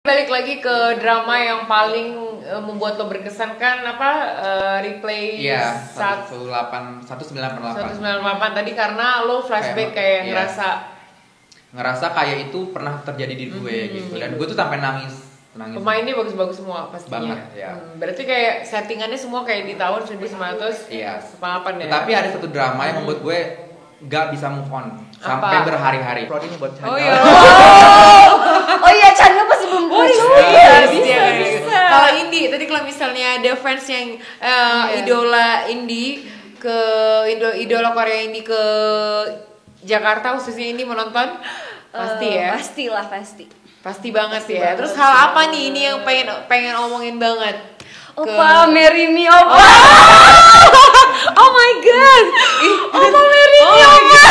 Balik lagi ke drama yang paling membuat lo berkesan kan replay Iya, 198 tadi karena lo flashback kayak iya. ngerasa kayak itu pernah terjadi di gue gitu. Dan gue tuh sampai nangis. pemainnya bagus-bagus semua pastinya. Banget, ya. Berarti kayak settingannya semua kayak di tahun 1998 Iya. ya. Tapi ada satu drama yang membuat gue gak bisa move on sampai berhari-hari. Kalau ini buat Oh iya. Oh iya, Chandra pasti belum muncul. Bisa. Kalau Indi, tadi kalau misalnya ada fans yang idola indie ke idola Korea indie ke Jakarta khususnya Indi menonton pasti ya. Pastilah. Pasti banget ya. Terus hal apa nih ini yang pengen omongin banget? Opa, marry me, Opa. Oh my god. Opa marry me, Opa.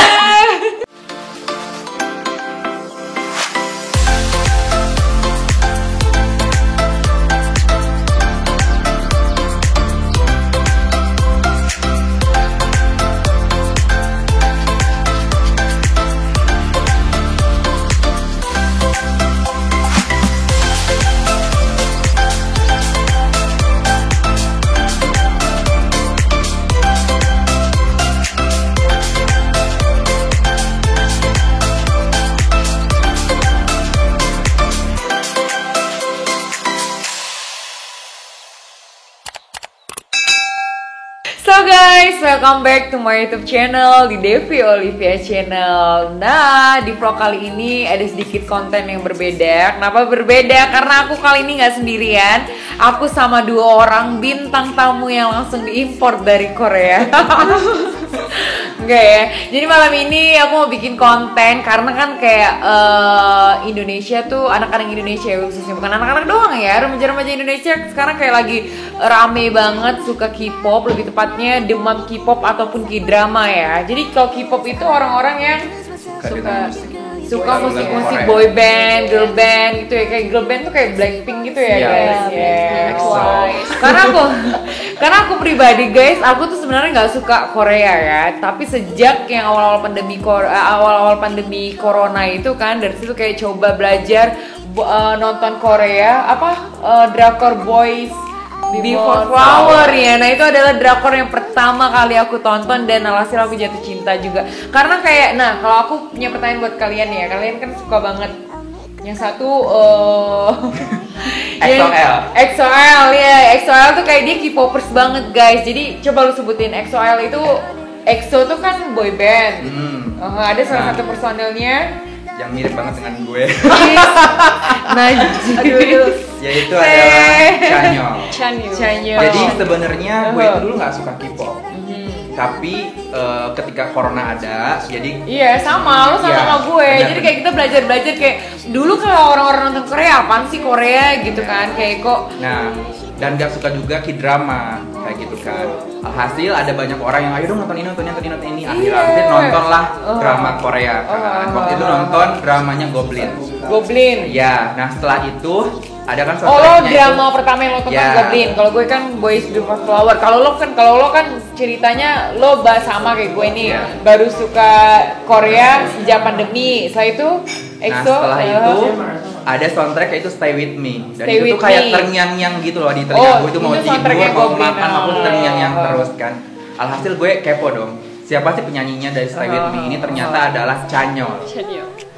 So guys, welcome back to my YouTube channel di Devi Olivia Channel. Nah, di vlog kali ini ada sedikit konten yang berbeda. Kenapa berbeda? Karena aku kali ini nggak sendirian. Aku sama dua orang bintang tamu yang langsung diimpor dari Korea. Enggak ya. Jadi malam ini aku mau bikin konten karena kan kayak Indonesia tuh anak-anak Indonesia khususnya, bukan anak-anak doang ya, remaja-remaja Indonesia sekarang kayak lagi rame banget suka K-pop, lebih tepatnya demam K-pop ataupun K-drama ya. Jadi kalau K-pop itu orang-orang yang suka musik-musik boy band, girl band gitu ya. Kayak girl band tuh kayak Blackpink gitu ya guys. Karena aku pribadi guys, aku tuh sebenarnya nggak suka Korea ya. Tapi sejak yang awal-awal pandemi corona itu kan, dari situ kayak coba belajar nonton Korea drakor Boys Before Flower ya. Nah itu adalah drakor yang pertama kali aku tonton dan alhasil aku jatuh cinta juga. Karena kayak, kalau aku punya pertanyaan buat kalian ya. Kalian kan suka banget yang satu EXO-L ya. EXO-L tuh kayak dia K-popers banget guys. Jadi coba lu sebutin EXO-L itu. EXO tuh kan boy band. Ada salah satu personelnya yang mirip banget dengan gue. Yaitu adalah Chanyeol. Jadi sebenarnya gue itu dulu nggak suka K-pop. Tapi ketika corona ada, jadi iya sama gue. Bener. Jadi kayak kita belajar kayak dulu kalau orang-orang nonton Korea apaan sih Korea gitu kan, kayak kok. Nah, dan gak suka juga K-drama kayak gitu kan. Alhasil ada banyak orang yang ayo dong nonton ini. Akhir-akhir nontonlah drama Korea kan. Waktu itu nonton dramanya Goblin. Ya, nah setelah itu ada kan lo drama pertama yang lo tonton Goblin. Kalau gue kan Boys Before Flower. Kalau lo kan ceritanya lo sama kayak gue nih. Baru suka Korea sejak pandemi. Setelah itu EXO. Nah, setelah itu ada soundtrack yaitu Stay With Me. Dan itu tuh kayak terngiang-ngiang gitu loh di telinga gue. Itu mau tidur, mau makan, aku terngiang-ngiang terus kan. Alhasil gue kepo dong. Siapa sih penyanyinya dari Stay With Me? Ini ternyata adalah Chanyeol.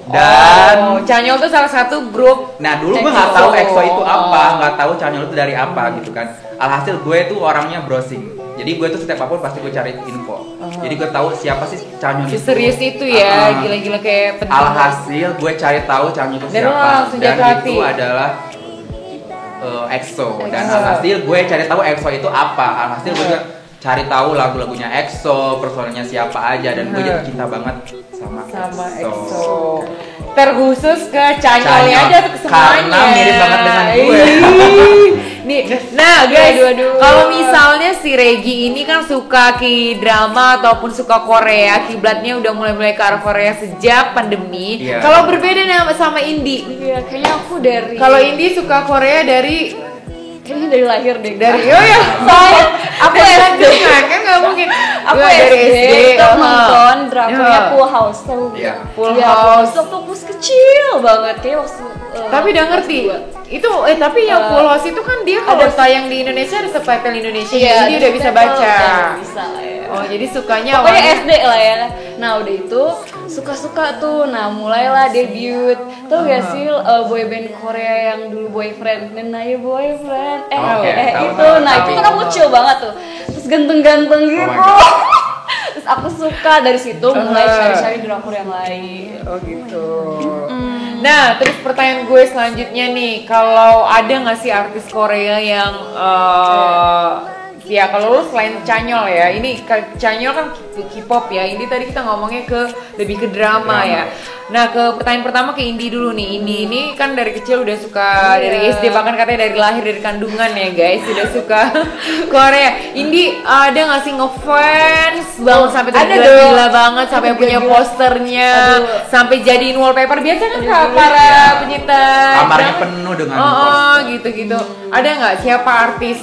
Dan Chanyeol tuh salah satu grup. Nah dulu gue nggak tahu EXO itu apa, nggak tahu Chanyeol itu dari apa gitu kan. Alhasil gue tuh orangnya browsing. Jadi gue tuh setiap apapun pasti gue cari info. Jadi gue tahu siapa sih Chanyeol itu. Serius itu ya, gila-gila kayak penting. Alhasil gue cari tahu Chanyeol itu siapa. Dan itu adalah EXO. Dan alhasil gue cari tahu EXO itu apa. Alhasil gue juga cari tahu lagu-lagunya EXO, personelnya siapa aja, dan gue jatuh cinta banget sama EXO. Terkhusus ke Chanyeolnya aja tuh semuanya. Karena mirip banget dengan gue. Nih, nah guys, kalau misalnya si Regi ini kan suka K-drama ataupun suka Korea, kiblatnya udah mulai ke arah Korea sejak pandemi. Kalau berbeda nih sama Indi. Iya, kayaknya aku dari. Kalau Indi suka Korea dari kayaknya dari lahir deh. Soalnya aku SD kan nggak mungkin. Aku SD nonton drakornya Full House. Full House. Waktu aku kecil banget kayak waktu. Tapi udah ngerti. Itu tapi yang full host itu kan dia kalau tayang di Indonesia ada subtitle Indonesia, Iya, jadi udah bisa baca. Bisa lah ya. Oh, jadi sukanya Pokoknya awalnya- SD lah ya. Nah udah itu suka-suka tuh. Nah mulailah debut. Tuh gak sih boyband Korea yang dulu Boyfriend, Nenaya Boyfriend. Oke, tahu, Itu, tahu. nah itu Tapi- kan aku chill banget tuh. Terus ganteng-ganteng Oh gitu. my God. Terus aku suka dari situ mulai cari-cari drakor yang lain. Oh gitu. Nah, terus pertanyaan gue selanjutnya nih, kalau ada nggak sih artis Korea yang ya kalau lu selain Chanyeol ya, ini Chanyeol kan K-pop ya, ini tadi kita ngomongnya lebih ke drama ya. Nah, ke pertanyaan pertama ke Indi dulu nih. Indi ini kan dari kecil udah suka dari SD, bahkan katanya dari lahir dari kandungan ya guys, sudah suka Korea. Indi ada nggak sih ngefans banget sampai tergila-gila banget sampai punya posternya, sampai jadiin wallpaper biasa kan para pencinta Kamarnya drama- penuh dengan oh, poster. gitu-gitu. Ada nggak siapa artis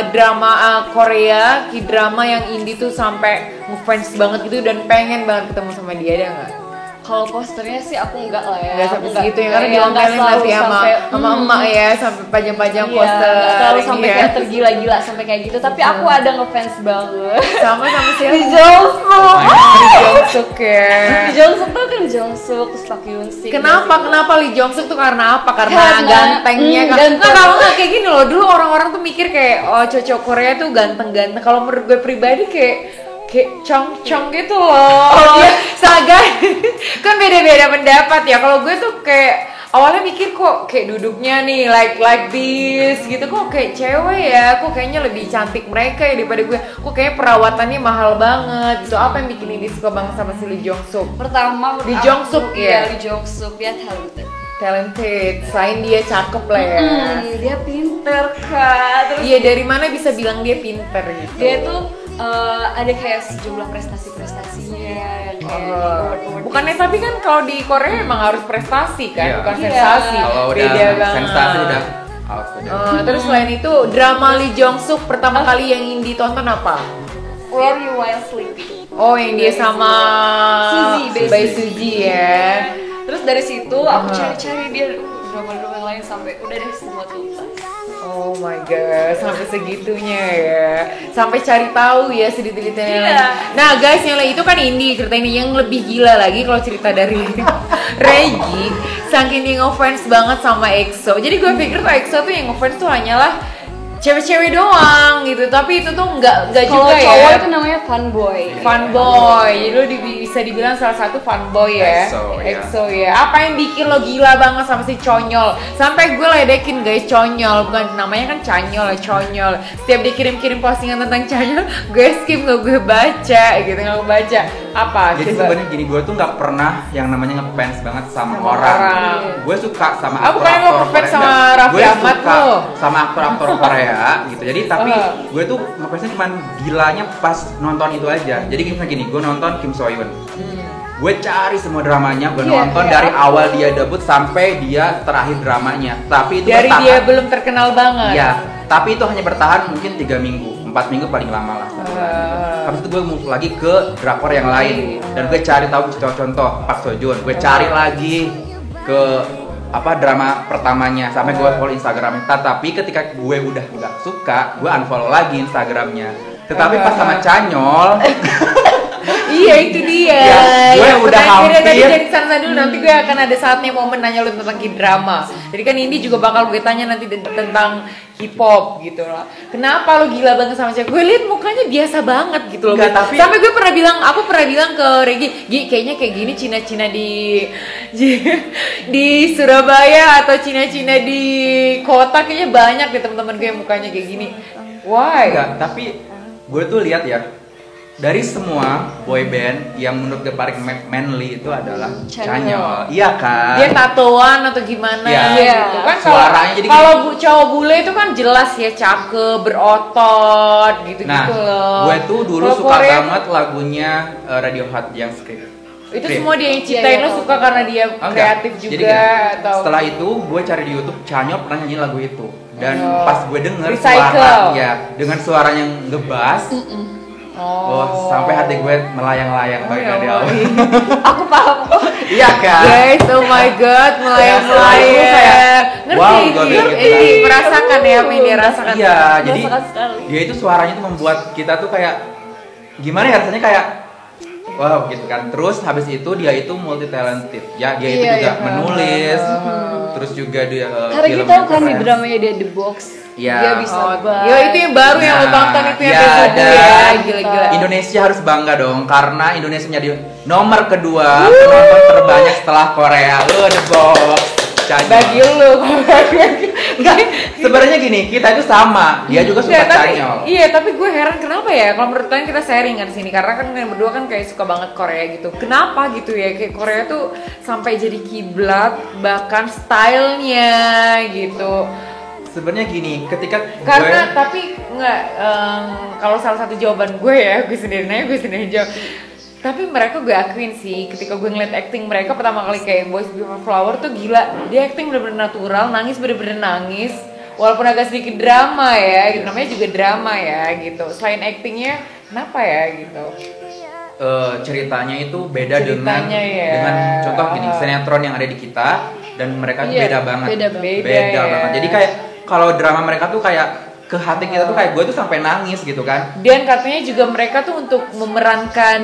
drama Korea, K-drama yang Indi tuh sampai ngefans banget gitu dan pengen banget ketemu sama dia, ada nggak? Kalau posternya sih aku enggak lah ya. Nggak sampai segitu ya, karena Nggak diomelin selalu nanti sama sampai, emak ya, sampai pajang-pajang Iya, poster. nggak terlalu sampai iya. kayak tergila-gila sampai kayak gitu. Tapi aku ada ngefans banget. sama siapa? Lee Jong-suk. Lee Jong-suk ya. Lee Jong-suk tuh kan Jong-suk, terus Park Yoon-sik. Kenapa Lee Jong-suk tuh karena apa? Karena Karena- gantengnya kan. ganteng. Nggak, kalau nggak kayak gini loh. Dulu orang-orang tuh mikir kayak cowok Korea tuh ganteng-ganteng. Kalau menurut gue pribadi kayak cong-cong gitu loh. Dia saga kan beda-beda pendapat ya. Kalau gue tuh kayak awalnya mikir kok kayak duduknya nih like this gitu, kok kayak cewek ya, kok kayaknya lebih cantik mereka ya daripada gue, kok kayak perawatannya mahal banget gitu. Apa yang bikin ini suka banget sama si Lee Jong-suk? Pertama Lee Jong-suk, ya? Lee Jong-suk dia talented. Talented, selain dia cakep lah ya. Dia pinter kak. Terus Iya, dari mana bisa bilang dia pinter gitu? dia tuh ada kayak sejumlah prestasi-prestasinya yang kayak di award-award. Bukannya tapi kan kalau di Korea emang harus prestasi kan, Iya. bukan Iya. sensasi. Kalau udah Beda banget. sensasi udah out udah. Terus selain itu drama Lee Jong-suk pertama kali yang Indi tonton apa? Where You While Sleeping. Oh, yang dia sama Suzy, Bae Suzy ya. Terus dari situ aku cari-cari dia drama-drama yang lain sampai udah deh semua tuntas. Oh my god, sampai segitunya ya. Sampai cari tahu ya sedetail-detailnya. Iya. Nah, guys, yang lain itu kan Indi cerita ini, yang lebih gila lagi kalau cerita dari Regi, saking dia ngefans banget sama EXO. Jadi gue pikir tuh EXO tuh yang ngefans tuh hanyalah cewek-cewek doang gitu, tapi itu tuh nggak Kalau juga cowok ya. itu namanya fanboy. Fanboy, jadi lo bisa dibilang salah satu fanboy ya. EXO, ya. EXO ya. Apa yang bikin lo gila banget sama si Chonyol? Sampai gue ledekin guys, Chonyol, bukan namanya kan Chanyol ya, Chonyol. Setiap dia kirim-kirim postingan tentang Chanyol, gue skip, nggak gue baca gitu, nggak gue baca. Apa? Jadi Coba. sebenarnya gini, gue tuh nggak pernah yang namanya ngefans banget sama, Sama orang. orang. Gue suka sama Ah, bukannya lo aktor-aktor ngefans Korea. sama Enggak. Raffi Gue Ahmad suka lo? sama aktor-aktor Korea gitu. Jadi tapi gue tuh ngefansnya cuman gilanya pas nonton itu aja. Jadi misalnya gini, gue nonton Kim So Hyun. Gue cari semua dramanya, gue Iya, nonton iya. dari awal dia debut sampai dia terakhir dramanya. Tapi itu Dari bertahan. dia belum terkenal banget. Iya, tapi itu hanya bertahan mungkin 3 minggu, 4 minggu paling lama lah. Habis itu gue move lagi ke drakor yang lain dan gue cari tahu contoh-contoh Park Seo Joon. Gue cari lagi ke apa drama pertamanya sampai gue follow Instagramnya. Tapi ketika gue udah nggak suka, gue unfollow lagi Instagramnya. Tetapi pas sama Chanyol, Iya, itu dia. Ya, gue Ya, udah pertanyaan tadi hampir. dari sana dulu, nanti gue akan ada saatnya momen nanya lu tentang K-drama. Jadi kan Indi juga bakal gue tanya nanti tentang K-pop gitu lah. Kenapa lu gila banget sama cewek? Gue liat mukanya biasa banget gitu loh. Enggak, tapi- Sampai gue aku pernah bilang ke Regi, Gi, kayaknya kayak gini Cina-Cina di Surabaya atau Cina-Cina di kota kayaknya banyak deh teman-teman gue yang mukanya kayak gini. Why? enggak, tapi gue tuh lihat ya dari semua boy band yang menurut gue paling manly itu adalah Chanyol. Iya kan? Dia tatoan atau gimana Iya. gitu kan. Suaranya jadi kalau cowok bule itu kan jelas ya, cakep, berotot gitu Nah, loh. gue tuh dulu Kalau suka Korea, banget lagunya Radiohead yang Script. itu Script. semua dia yang ciptain. Iya, Lo suka karena dia Oh, enggak. kreatif Jadi juga gini, atau setelah itu gue cari di YouTube Chanyol pernah nyanyi lagu itu dan Oh. pas gue denger Recycle. suara ya dengan suara yang ngebas, oh, sampai hati gue melayang-layang Oh, bagai ya dari Allah. awal. Aku paham kok. Iya kan? Guys, oh my god, melayang-melayang. Wow, gue Iya, gitu kan. merasakan ya apa yang dia rasakan. Iya, jadi Merasakan sekali. dia itu suaranya tuh membuat kita tuh kayak gimana ya rasanya kayak wow gitu kan. Terus habis itu dia itu multi talented. Ya, dia itu Iya, juga iya. menulis. Terus juga dia Karena kita tahu kan di dramanya dia The Box. Iya. Dia bisa banget. Ya itu yang baru yang lo tonton itu yang ya, Facebook dan ya, gila-gila. Indonesia harus bangga dong karena Indonesia menjadi nomor kedua penonton terbanyak setelah Korea. The Box. Canyol. Bagi lu. Enggak, sebenarnya gini, kita itu sama. Dia juga suka Ya, tapi, Canyol. iya, tapi gue heran kenapa ya? Kalau menurut kalian kita sharing kan sini karena kan kalian berdua kan kayak suka banget Korea gitu. Kenapa gitu ya? Kayak Korea tuh sampai jadi kiblat bahkan stylenya gitu. Sebenarnya gini, ketika Karena tapi nggak kalau salah satu jawaban gue ya, gue sendiri nanya, gue sendiri jawab. Tapi mereka gue akuin sih, ketika gue ngeliat acting mereka pertama kali kayak Boys Before Flower tuh gila. Dia acting bener-bener natural, nangis bener-bener nangis. Walaupun agak sedikit drama ya, gitu. Namanya juga drama ya gitu. Selain actingnya, kenapa ya gitu? ceritanya itu beda Ceritanya ya. dengan contoh gini sinetron yang ada di kita dan mereka tuh Iya, beda banget. beda banget. Beda ya. banget. Jadi kayak kalau drama mereka tuh kayak ke hati kita tuh kayak gue tuh sampai nangis gitu kan. Dan katanya juga mereka tuh untuk memerankan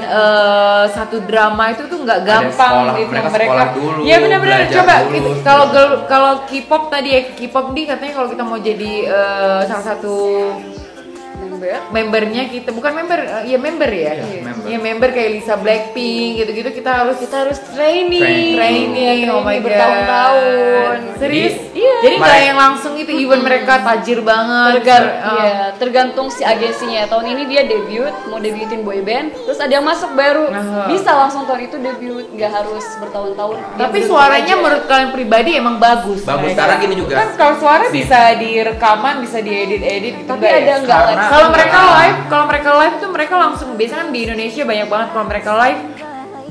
satu drama itu tuh nggak gampang sekolah, gitu. mereka sekolah dulu, Iya benar-benar. belajar Coba dulu, gitu, kalau K-pop tadi ya K-pop nih katanya kalau kita mau jadi salah satu membernya kita bukan member ya member ya. Iya, member. Iya member kayak Lisa Blackpink gitu-gitu kita harus training. Oh my god. Bertahun-tahun. Serius? Iya. Jadi nggak yang langsung itu even mereka tajir banget. Iya, tergantung si agensinya. Tahun ini dia debut, mau debutin boy band, terus ada yang masuk baru. Bisa langsung tahun itu debut, nggak harus bertahun-tahun. Dia Tapi debut suaranya aja. menurut kalian pribadi emang bagus. Bagus. Mereka. Sekarang gini juga. Kan kalau suara Nih. bisa direkaman, bisa diedit-edit gitu. Tapi enggak ada ya? nggak Karena- live? Kalau mereka live tuh mereka langsung biasanya kan di Indonesia banyak banget kalau mereka live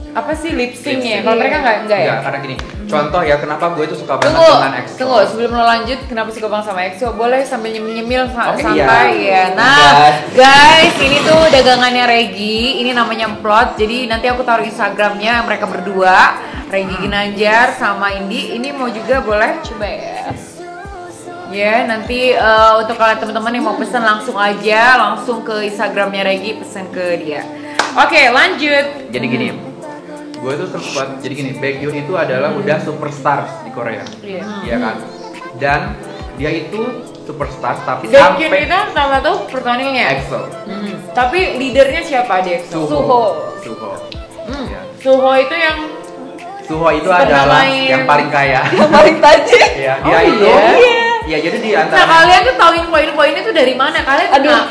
apa sih lip sync ya? Lip sync. Kalau mereka enggak ya? Enggak, karena gini. Contoh ya kenapa gue tuh suka banget Tunggu, dengan EXO. tunggu sebelum lo lanjut kenapa suka banget sama EXO boleh sambil nyemil-nyemil Oke, santai iya. ya. Nah, guys, ini tuh dagangannya Regi. Ini namanya Emplot. Jadi nanti aku taruh Instagramnya mereka berdua, Regi Ginanjar sama Indi. Ini mau juga boleh coba ya. Ya, nanti untuk kalian teman-teman yang mau pesan langsung aja, langsung ke Instagramnya Regi pesan ke dia. Oke, lanjut. Jadi gini, gue tuh sempat jadi gini, Baekhyun itu adalah udah superstar di Korea, Iya. ya kan? Dan dia itu superstar tapi Baekhyun sampai itu salah satu personilnya. EXO, Tapi leadernya siapa di EXO? Suho. Suho. Ya. Suho itu yang Suho itu Pernah adalah main. yang paling kaya. Yang paling tajir. Ya, dia Oh, itu. iya? Ya, jadi di Nah, antara kalian tuh tauin poin-poinnya tuh dari mana? Kalian Aduh, nggak-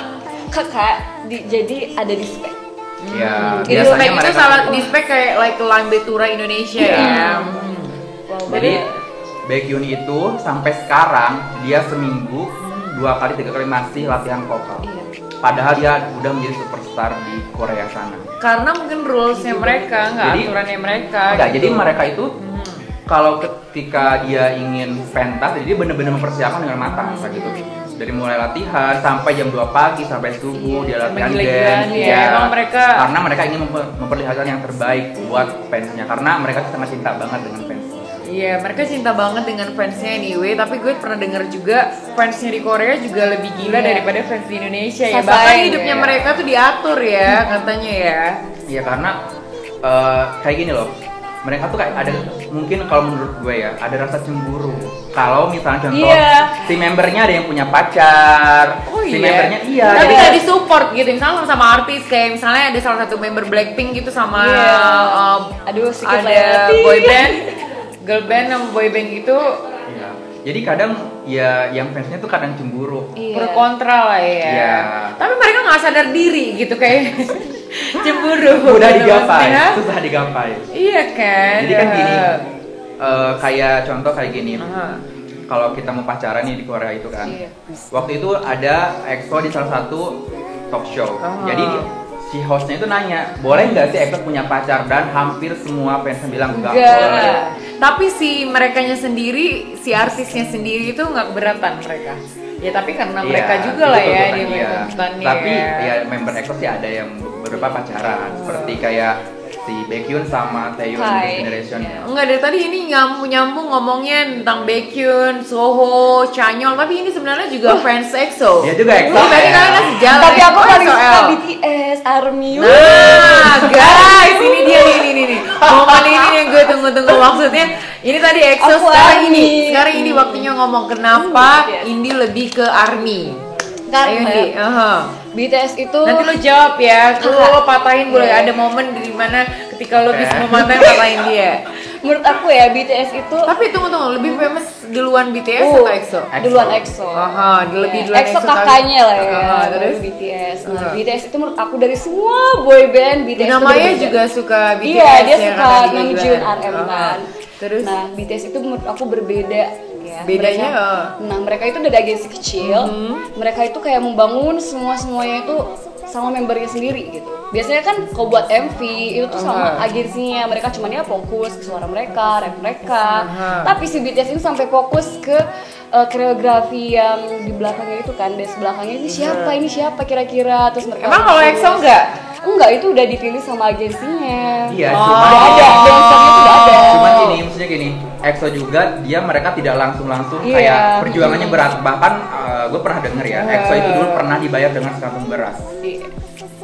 kakak, jadi ada di spek. ya, Di biasanya spek itu mereka salah di spek kayak like Lambe Tura Indonesia Iya. ya. Wow, Jadi Baekhyun itu sampai sekarang dia seminggu 2 kali 3 kali masih latihan vokal. Iya. Padahal dia udah menjadi superstar di Korea sana. Karena mungkin rulesnya mereka, nggak Jadi- aturannya mereka. Enggak, gitu. jadi mereka itu kalau ketika dia ingin pentas, jadi dia benar-benar mempersiapkan dengan matang kayak gitu. Dari mulai latihan sampai jam 2 pagi sampai subuh dia Sampai latihan gila-gilaan dance. ya. Iya. Emang mereka- karena mereka ingin memperlihatkan yang terbaik buat fansnya karena mereka tuh sangat cinta banget dengan fansnya. Iya, mereka cinta banget dengan fansnya anyway. Tapi gue pernah denger juga fansnya di Korea juga lebih gila Iya. daripada fans di Indonesia ya. Sasaran Bahkan ya. hidupnya mereka tuh diatur ya, katanya ya. Iya karena kayak gini loh, mereka tuh kayak ada mungkin kalau menurut gue ya ada rasa cemburu. Kalau misalnya contoh Iya. si membernya ada yang punya pacar, Oh si iya. membernya iya. Tapi jadi- nggak disupport gitu. Misalnya sama artis kayak misalnya ada salah satu member Blackpink gitu sama Iya. Aduh, sedikit ada layati. boy band, girl band sama boy band gitu. Iya. Jadi kadang ya yang fansnya tuh kadang cemburu. Iya. Pro kontra lah ya. Iya. Tapi mereka nggak sadar diri gitu kayak cemburu. Mudah Gitu digapai, maksudnya. susah digapai. Iya kan. Jadi kan gini, kayak contoh kayak gini. Aha. Kalau kita mau pacaran nih di Korea itu kan, Iya. waktu itu ada EXO di salah satu talk show. Aha. Jadi si hostnya itu nanya, boleh nggak sih EXO punya pacar? Dan hampir semua fansnya bilang enggak boleh. Enggak. Tapi si merekanya sendiri, si artisnya sendiri itu nggak keberatan mereka. Ya tapi karena Iya, mereka juga itu lah ya tuntutan di dia. tuntutannya. Tapi ya member EXO sih ada yang beberapa pacaran, seperti kayak si Baekhyun sama Taeyeon Hai. Generation. Enggak, dari tadi ini nyambung ngomongnya tentang Baekhyun, Soho, Chanyeol, tapi ini sebenarnya juga fans EXO. Dia juga EXO. Tadi kalian kasih jalan. Tapi aku Oh, paling suka EXO-L. BTS, ARMY. Nah, guys, ini dia nih. Momen ini yang gue tunggu-tunggu. Maksudnya, ini tadi EXO, Aku sekarang ARMY. ini. Sekarang ini waktunya ngomong kenapa Indi lebih ke ARMY. Ayo, Indi. BTS itu Nanti lo jawab ya. Lo patahin boleh. Ada momen di mana ketika lo bisa mematahin, patahin dia. menurut aku ya BTS itu Tapi tunggu, lebih famous duluan BTS Oh, atau EXO? duluan EXO. Aha, lebih duluan EXO EXO kakaknya lah ya. Terus? Baru BTS. Nah, BTS itu menurut aku dari semua boy band BTS Luna itu Maya berbeda. juga suka BTS. Iya, dia yang suka kata dia Namjoon bilang. RM Aha. kan. Terus? Nah, BTS itu menurut aku berbeda ya. Bedanya, Mereka itu dari agensi kecil. Mereka itu kayak membangun semuanya itu sama membernya sendiri gitu. Biasanya kan kalau buat MV itu tuh sama agensinya, mereka cuman ya fokus ke suara mereka, rap mereka. Tapi si BTS ini sampai fokus ke koreografi yang di belakangnya itu kan, des belakangnya ini siapa kira-kira, terus mereka Emang kalau EXO enggak? Enggak, itu udah dipilih sama agensinya. Iya, Oh. cuma Udah ada, dancernya tuh udah ada. Cuman gini, maksudnya gini, EXO juga mereka tidak langsung Iya. kayak perjuangannya berat. Bahkan gue pernah denger ya, EXO itu dulu pernah dibayar dengan sekantung beras.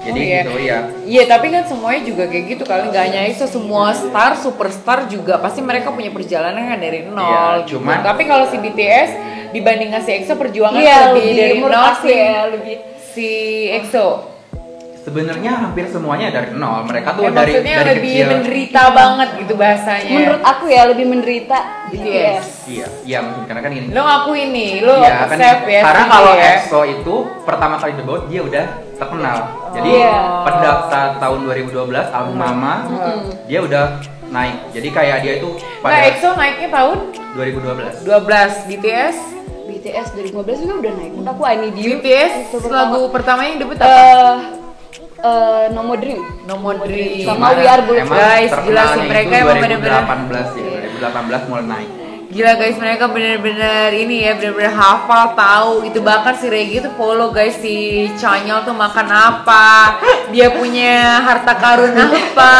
Jadi iya. gitu ya. Iya, tapi kan semuanya juga kayak gitu kali, nggak hanya EXO, semua star, superstar juga pasti mereka punya perjalanan kan dari nol. Iya, cuman- tapi kalau si BTS dibandingkan si EXO perjuangan Iya, lebih dari menurut nol aku sih. ya, lebih Si EXO. Sebenarnya hampir semuanya dari nol. Mereka tuh Ya, dari maksudnya lebih kecil. menderita banget gitu bahasanya. menurut aku ya lebih menderita BTS. Iya mungkin karena kan ini. Lo ngakuin nih, lo Iya kan. accept ya. Karena setuju kalau ya. EXO itu pertama kali debut dia udah terkenal. Jadi Iya. pada saat tahun 2012 album Mama dia udah naik. Jadi kayak dia itu Nah, pada EXO naiknya tahun 2012. 12, BTS 2015 juga udah naik. Menurut aku I Need You. BTS itu lagu pertamanya yang debut apa? No More Dream. No More Dream. Sama We Are Bulletproof. Guys, gila sih, terkenalnya mereka itu emang bener-bener 2018 ya. 2018 mulai naik. Gila guys, mereka bener-bener ini ya, bener-bener hafal, tahu itu. Bahkan si Regi tuh follow guys si Chanyeol tuh makan apa, dia punya harta karun apa,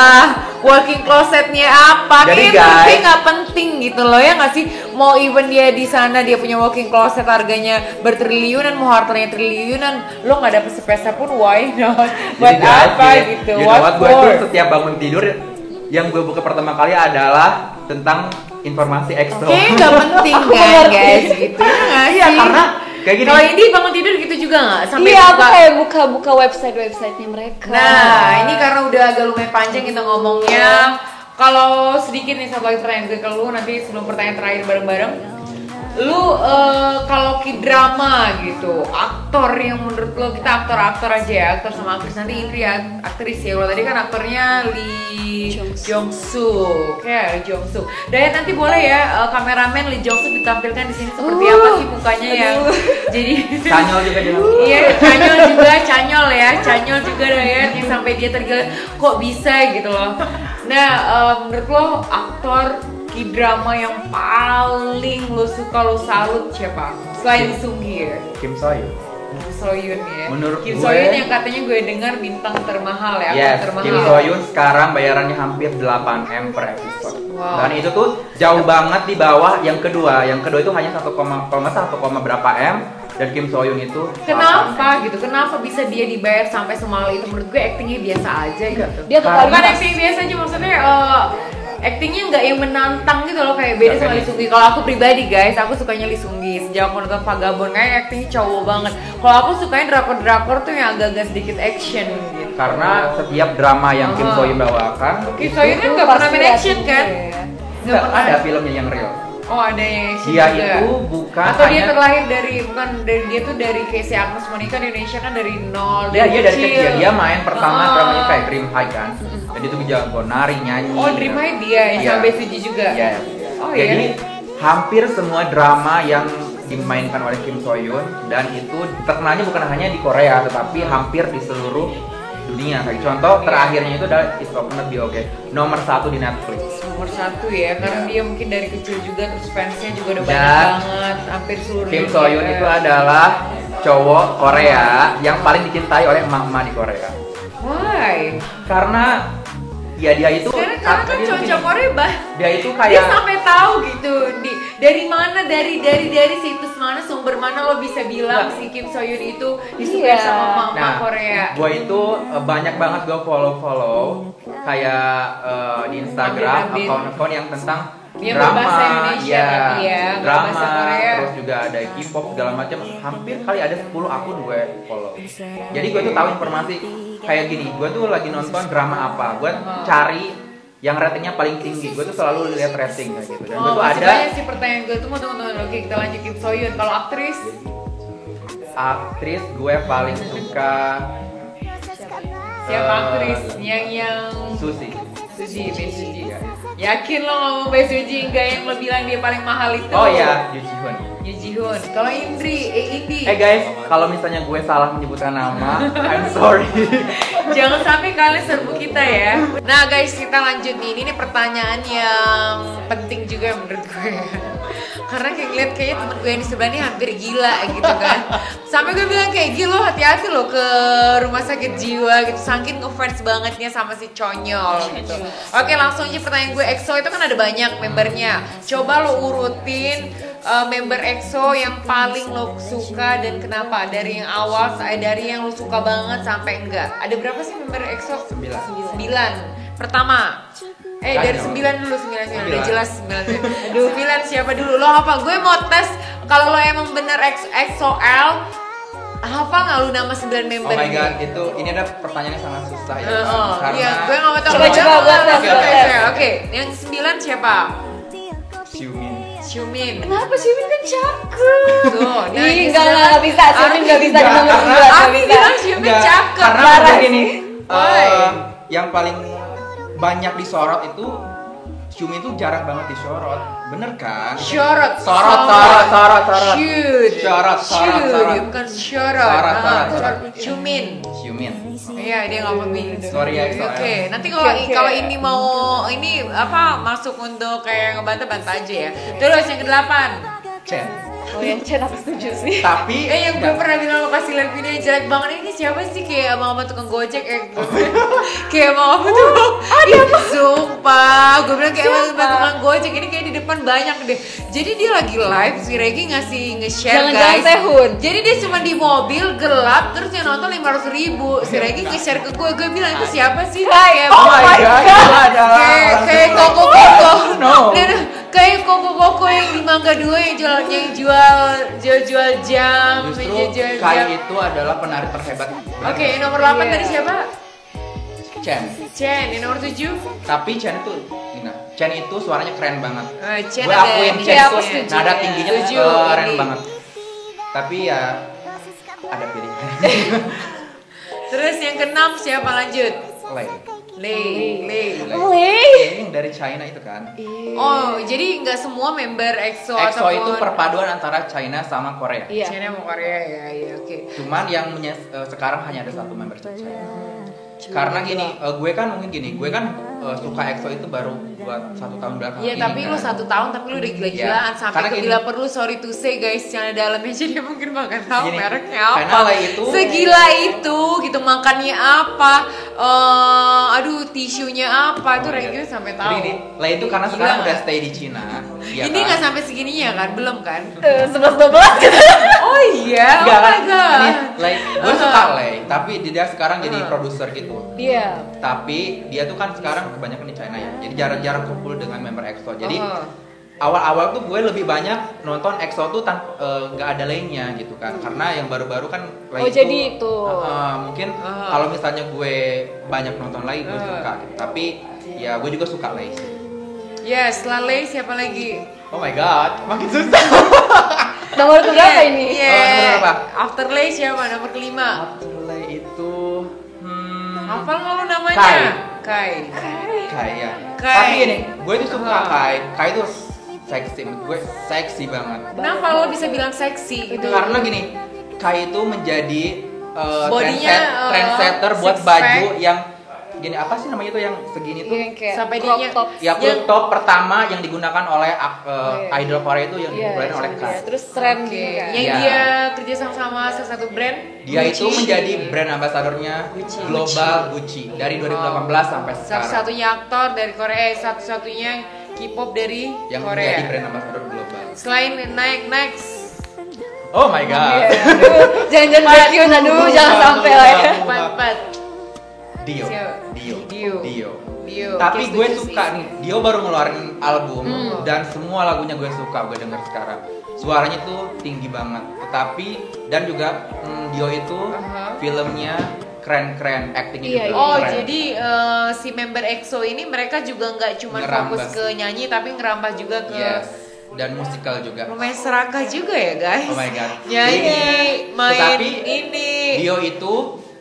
walking closetnya apa. Jadi, Kayaknya guys, penting nggak penting gitu loh ya nggak sih? Mau even dia di sana dia punya walking closet harganya bertriliunan, mau hartanya triliunan, lo nggak dapet sepeser pun, why not? Buat Jadi, guys, apa you- gitu? you know what, gue tuh setiap bangun tidur yang gue buka pertama kali adalah tentang informasi EXO. Kayaknya nggak penting kan guys gitu ya nggak Iya, sih? karena kayak gini. Kalau ini bangun tidur gitu juga nggak? Sampai Iya, aku buka- kayak buka websitenya mereka. Nah, ini karena udah agak lumayan panjang kita ngomongnya. Kalau sedikit nih satu lagi pertanyaan gue ke lu nanti sebelum pertanyaan terakhir bareng-bareng. Lu kalau K-drama gitu, aktor yang menurut lo, kita aktor aja ya, aktor sama aktris, nanti Indri ya, aktris ya. Kalau tadi kan aktornya Lee Jong Suk, ya Lee Jong Suk. Dan nanti boleh ya kameramen Lee Jong Suk ditampilkan di sini seperti apa sih mukanya yang jadi Chanyeol juga dia. Iya, Chanyeol juga dah ya, yang sampai dia tergila kok bisa gitu loh. Nah, menurut lo aktor K-drama yang paling lo suka, lo salut siapa? Selain Sung Hye, Kim Sohyun. Kim Sohyun ya. Menurut Kim gue- Sohyun yang katanya gue dengar bintang termahal ya, Yes, aktor termahal. Kim Sohyun sekarang bayarannya hampir 8M per episode. Wow. Dan itu tuh jauh banget di bawah yang kedua. Yang kedua itu hanya 1, kalau nggak 1, berapa M, dan Kim Sohyun itu 8M. Kenapa gitu? Kenapa bisa dia dibayar sampai semahal itu? Menurut gue actingnya biasa aja gitu. Dia Karena- totalitas. Bukan acting biasa aja, maksudnya actingnya nggak yang menantang gitu loh, kayak beda Nggak sama kayak Lee Seung Gi. Kalau aku pribadi guys, aku sukanya Lee Seung Gi. Sejak aku nonton Vagabond kayak actingnya cowok banget. Kalau aku sukanya drakor tuh yang agak-agak sedikit action gitu. Karena setiap drama yang Kim Sohyun bawakan Kim itu Sohyun kan nggak pernah main action kan? nggak ada filmnya yang real. Oh, ada yang action Dia juga. itu bukan Atau dia hanya- terlahir dari dia tuh dari kayak si Agnes Monica di Indonesia kan dari nol. Dia dari kecil dia main pertama Oh. dramanya kayak Dream High kan. Dan itu jago nari, nyanyi. Oh, Dream High dia yang Iya. sama Besuji juga. Iya. Oh, Jadi iya. hampir semua drama yang dimainkan oleh Kim Sohyun dan itu terkenalnya bukan hanya di Korea tetapi hampir di seluruh dunia. Kayak contoh terakhirnya itu adalah It's Open Be Okay, nomor 1 di Netflix. Nomor 1 ya, karena Iya. dia mungkin dari kecil juga terus fansnya juga udah Dan banyak banget, hampir seluruh Kim dunia. Sohyun itu adalah cowok Korea yang paling dicintai oleh emak-emak di Korea. Why? Karena Ya dia itu karena kan cowok Korea dia itu dia kayak sampai tahu gitu dari mana dari situs mana sumber mana lo bisa bilang si Kim So Hyun itu disukai sama mama Korea. Gue itu banyak banget gue follow kayak di Instagram akun-akun yang tentang drama, drama, terus juga ada K-pop segala macam. Hampir kali ada 10 akun gue follow. Jadi gue tuh tahu informasi kayak gini. Gue tuh lagi nonton drama apa, gue cari yang ratingnya paling tinggi. Gue tuh selalu lihat rating kayak gitu. Dan gue tuh ada. Banyak sih pertanyaan gue tuh mau teman-teman. Oke, kita lanjut Kim So Hyun. Kalau aktris gue paling suka siapa aktris yang Suzy. Bae Suzy. Yakin lo ngomong Bae Suzy enggak yang lo bilang dia paling mahal itu? Oh iya, Yoo Ji Hoon. Kalau Indi. Guys, kalau misalnya gue salah menyebutkan nama, I'm sorry. Jangan sampai kalian serbu kita ya. Nah guys, kita lanjut nih. Ini pertanyaan yang penting juga menurut gue. Karena kayak ngeliat kayaknya temen gue yang di sebelah ini hampir gila gitu kan. Sampai gue bilang kayak gila, hati-hati lo ke rumah sakit jiwa gitu. Saking ngefans bangetnya sama si Chonyol gitu. Oke, langsung aja pertanyaan gue. EXO itu kan ada banyak membernya. Coba lo urutin member EXO yang paling lo suka dan kenapa? Dari yang awal, dari yang lo suka banget sampai enggak. Ada berapa sih member EXO? 9. Pertama, dari 9 dulu, 9 udah jelas 9. Aduh, 9 siapa dulu? Lo apa? Gue mau tes kalau lo emang bener EXO-L, hafal nggak lu nama 9 member ini? Oh my ini? god, ini ada pertanyaan yang sangat susah ya. Karena iya, gue nggak mau tahu. Coba Oke, yang 9 siapa? Xiumin. Kenapa Xiumin kan cakep? Tuh, nah nggak bisa. Xiumin nggak bisa di nomor 9. Abi bilang Xiumin cakep. Karena gini, yang paling banyak disorot itu Xiumin itu jarang banget disorot, bener kan? Sorot. Sorot. Bukan sorot. Xiumin. Iya, dia nggak pemilih. Sorry ya. Oke, nanti kalau ini mau masuk untuk kayak ngebantah-bantah aja ya. Terus yang ke-8. Chen. Oh yang Chen aku setuju sih. Tapi yang gue pernah bilang lo kasih lihat video yang jelek banget, ini siapa sih, kayak abang-abang tukang gojek kayak abang-abang tuh. Sumpah, gue bilang kayak abang-abang tukang gojek ini kayak di depan banyak deh. Jadi dia lagi live, si Regi nge-share guys. Jangan Sehun. Jadi dia cuma di mobil gelap, terus yang nonton 500.000. Si Regi nge-share ke gue bilang itu siapa sih? Kayak oh my god, kayak koko-koko. Kayak koko-koko yang di Mangga 2 yang jual jam. Justru Kai itu adalah penari terhebat. Oke, nomor 8 tadi siapa? Chen, yang nomor 7. Tapi Chen itu suaranya keren banget. Chen gue akuin Chen itu nada tingginya keren banget. Tapi ya ada pilihan. Terus yang ke-6 siapa, lanjut? Lay. Yang dari China itu kan. Oh, jadi nggak semua member EXO itu perpaduan antara China sama Korea. Iya. China sama Korea ya, oke. Cuman yang sekarang hanya ada satu member China. Karena gini, gue kan suka EXO itu baru buat 1 tahun belakang. Iya, tapi lu 1 tahun tapi lu udah gila-gilaan sampai ke bila perlu, sorry to say guys, yang dalamnya jadi mungkin makan tahu mereknya apa. Segila itu gitu, makannya apa, tisunya apa, itu Regina sampai tahu. Lah itu karena sekarang udah stay di Cina. Ini nggak sampai segininya kan, belum kan? 11-12 gitu. Oh iya, oh my god. Gue suka Lay, tapi dia sekarang jadi produser gitu. Iya. Tapi dia tuh kan sekarang kebanyakan di China ya. Jadi jarang-jarang kumpul dengan member EXO. Jadi awal-awal tuh gue lebih banyak nonton EXO tuh nggak ada lainnya gitu kan. Karena yang baru-baru kan Lay jadi itu. Mungkin kalau misalnya gue banyak nonton Lay gue suka gitu. Tapi ya gue juga suka Lay sih. Yes, setelah Lay siapa lagi? Oh my god, makin susah. Nomor berapa ini? Nomor berapa? After Lay siapa? Nomor ke-5. After Lay itu hafal nggak lu namanya? Kai ya. Tapi ini, gue tuh suka Kai itu seksi banget. Kenapa lo bisa bilang seksi gitu? Karena gini, Kai itu menjadi bodinya trendsetter buat baju yang segini apa sih namanya itu yang segini tuh? Yang kayak Sampai crop dia- top. Ya crop top pertama yang digunakan oleh idol Korea itu yang Iya, dikeluarkan oleh itu Kai. dia. Terus tren Oke. gitu kan. Yang Iya. dia kerja sama salah satu brand. Dia itu Gucci. menjadi brand ambasadornya Gucci. global Gucci dari 2018 sampai sekarang. Satu-satunya aktor dari Korea, satu-satunya K-pop dari Yang Korea. menjadi brand ambasador global. Selain next. Oh my god. Iya, aduh, jangan-jangan Baekhyun, aduh jangan sampai lah ya. Empat. Dio. Siapa? Dio. Tapi Oke, gue setuju suka sih. nih, Dio baru ngeluarin album dan semua lagunya gue suka, gue denger sekarang. Suaranya tuh tinggi banget. Tetapi dan juga Dio itu filmnya keren-keren, actingnya Iya, juga iya. Oh, keren. jadi si member EXO ini mereka juga nggak cuma Ngerambah. fokus ke nyanyi tapi ngerambah juga ke Yes. Dan musikal juga. lumayan serakah juga ya guys. Oh my god. Nyanyi, main Tetapi ini. Dio itu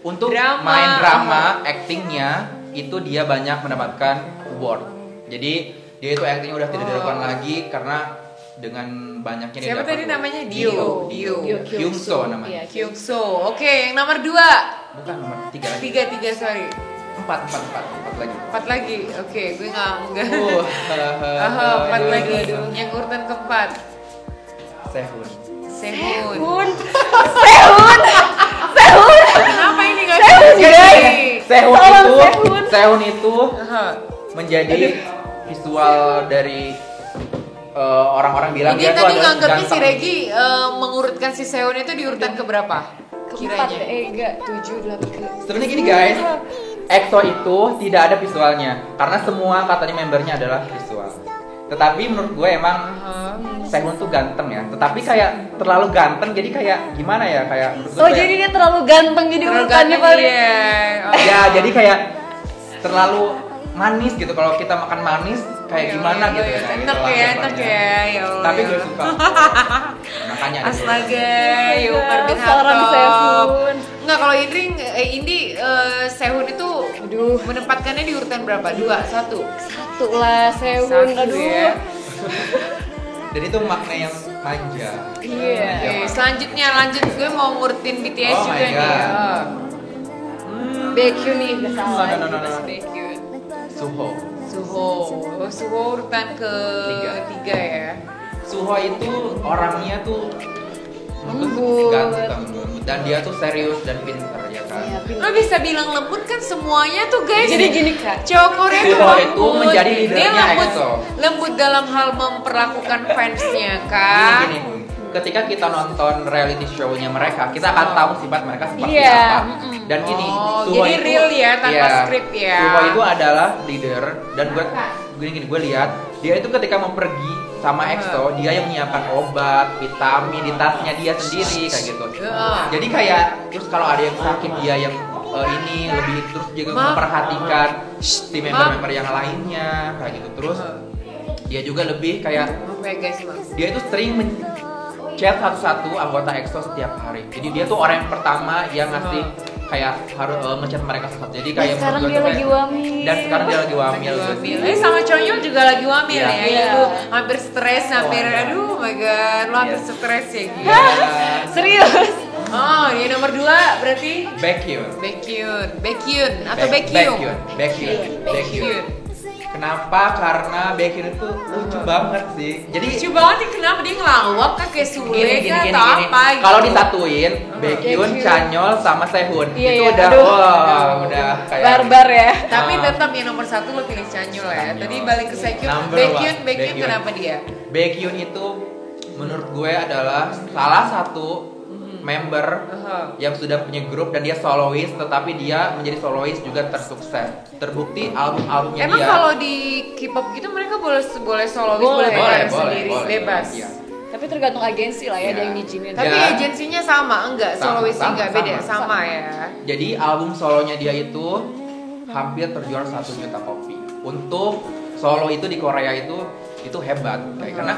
untuk Drama. main drama, actingnya itu dia banyak mendapatkan award. Jadi dia itu actingnya udah tidak diragukan lagi karena dengan banyaknya dia Siapa dapat tadi award. namanya? Dio. Dio Kyungso namanya. Iya, Kyungso. Oke, yang nomor 2. Bukan nomor 3 lagi. Tiga, sorry. 4 lagi. 4 lagi. Oke, gue enggak. Oh, 4 lagi. aduh. Yang urutan keempat. Sehun. Sehun. Sehun. Kenapa ini guys? Sehun Tolong, itu, Sehun. Sehun itu Aha. menjadi visual dari orang-orang bilang Ini dia tuh tadi adalah nganggapnya si ganteng. Regi mengurutkan si Sehun itu di urutan keberapa? Keempat, Kiranya. enggak, 7, 8 Sebenarnya gini guys, EXO itu tidak ada visualnya karena semua katanya membernya adalah visual. Tetapi menurut gue emang Sehun tuh ganteng ya, tetapi kayak terlalu ganteng jadi kayak gimana ya, kayak menurut gue Oh, kayak- jadi dia terlalu ganteng jadi Terlalu urutannya ganteng paling. dia. Oh. ya jadi kayak terlalu manis gitu. Kalau kita makan manis kayak Iya, gimana iya, gitu iya. ya. Enak Itulah ya, enak gambarnya. ya. Ya Allah. Tapi gue suka. Makanya ada Astaga, Iya, Yumar bin seorang Khattab. Sehun. Enggak, kalau Indi Sehun itu Aduh. menempatkannya di urutan berapa? 2, 1. Satu lah Sehun, Satu aduh. ya. Dan itu makna yang manja. Iya. Manja Oke, banget. selanjutnya lanjut gue mau ngurutin BTS Oh my juga nih. God. Oh. Baekhyun nih, gak salah. No. Baekhyun. Suho. Suho. Oh, Suho urutan ke Tiga. 3 ya. Suho itu orangnya tuh Lembut. ganteng dan dia tuh serius dan pinter ya kan. Iya, pintar. Lo bisa bilang lembut kan semuanya tuh guys. Jadi gini Kak, Cowok Korea tuh Suho lembut. itu menjadi Dia leadernya lembut, EXO. lembut dalam hal memperlakukan fansnya kan. Gini, ketika kita nonton reality show-nya mereka, kita akan tahu sifat mereka seperti Iya. apa. Dan gini, Oh, Suho jadi itu, real ya, tanpa iya, skrip ya. Suho itu adalah leader dan gue lihat dia itu ketika mau pergi sama EXO, dia yang menyiapkan obat, vitamin di tasnya dia sendiri kayak gitu. Iya. Jadi kayak terus kalau ada yang sakit dia yang ini lebih terus juga Maaf. memperhatikan si member-member yang lainnya kayak gitu. Terus dia juga lebih kayak Apa ya guys, Mas? dia itu sering chat satu-satu anggota EXO setiap hari. Jadi dia tuh orang yang pertama yang ngasih kayak harus ngechat mereka satu-satu. Jadi dan kayak sekarang menurut dia gue lagi kayak- wamil. Dan sekarang dia lagi wamil. Wamil. Sama Chonyol juga lagi wamil Iya. ya. Iya. Itu hampir stres, hampir aduh my god, lo hampir Iya. stres ya gitu. Serius? Oh, ini nomor 2 berarti Baekhyun. Baekhyun atau Baekhyun. Baekhyun. Kenapa? Karena Baekhyun itu lucu banget sih. Jadi Lucu banget nih, kenapa dia ngelawak kah kayak Sule kah atau apa gitu. Kalau disatuin, Baekhyun, Baekhyun. Chanyeol sama Sehun Iya, itu iya. udah Aduh. wah, udah kayak Barbar ya. Tapi Ah. tetap yang nomor 1 lo pilih Chanyeol ya. Chanyeol. Tadi balik ke Baekhyun. Number Baekhyun, one. Baekhyun Baekhyun. kenapa dia? Baekhyun itu menurut gue adalah salah satu member yang sudah punya grup dan dia solois, tetapi dia menjadi solois juga tersukses. Terbukti album-albumnya Emang dia. kalau di K-pop gitu mereka boleh solois, boleh berkarya sendiri, bebas. Iya. Tapi tergantung agensi lah ya, Iya. ada yang ngizinin. Tapi Ya. agensinya sama enggak? Sama, Soloisnya sama, enggak beda, sama. sama ya. Jadi album solonya dia itu hampir terjual 1 juta kopi. Untuk solo itu di Korea itu hebat.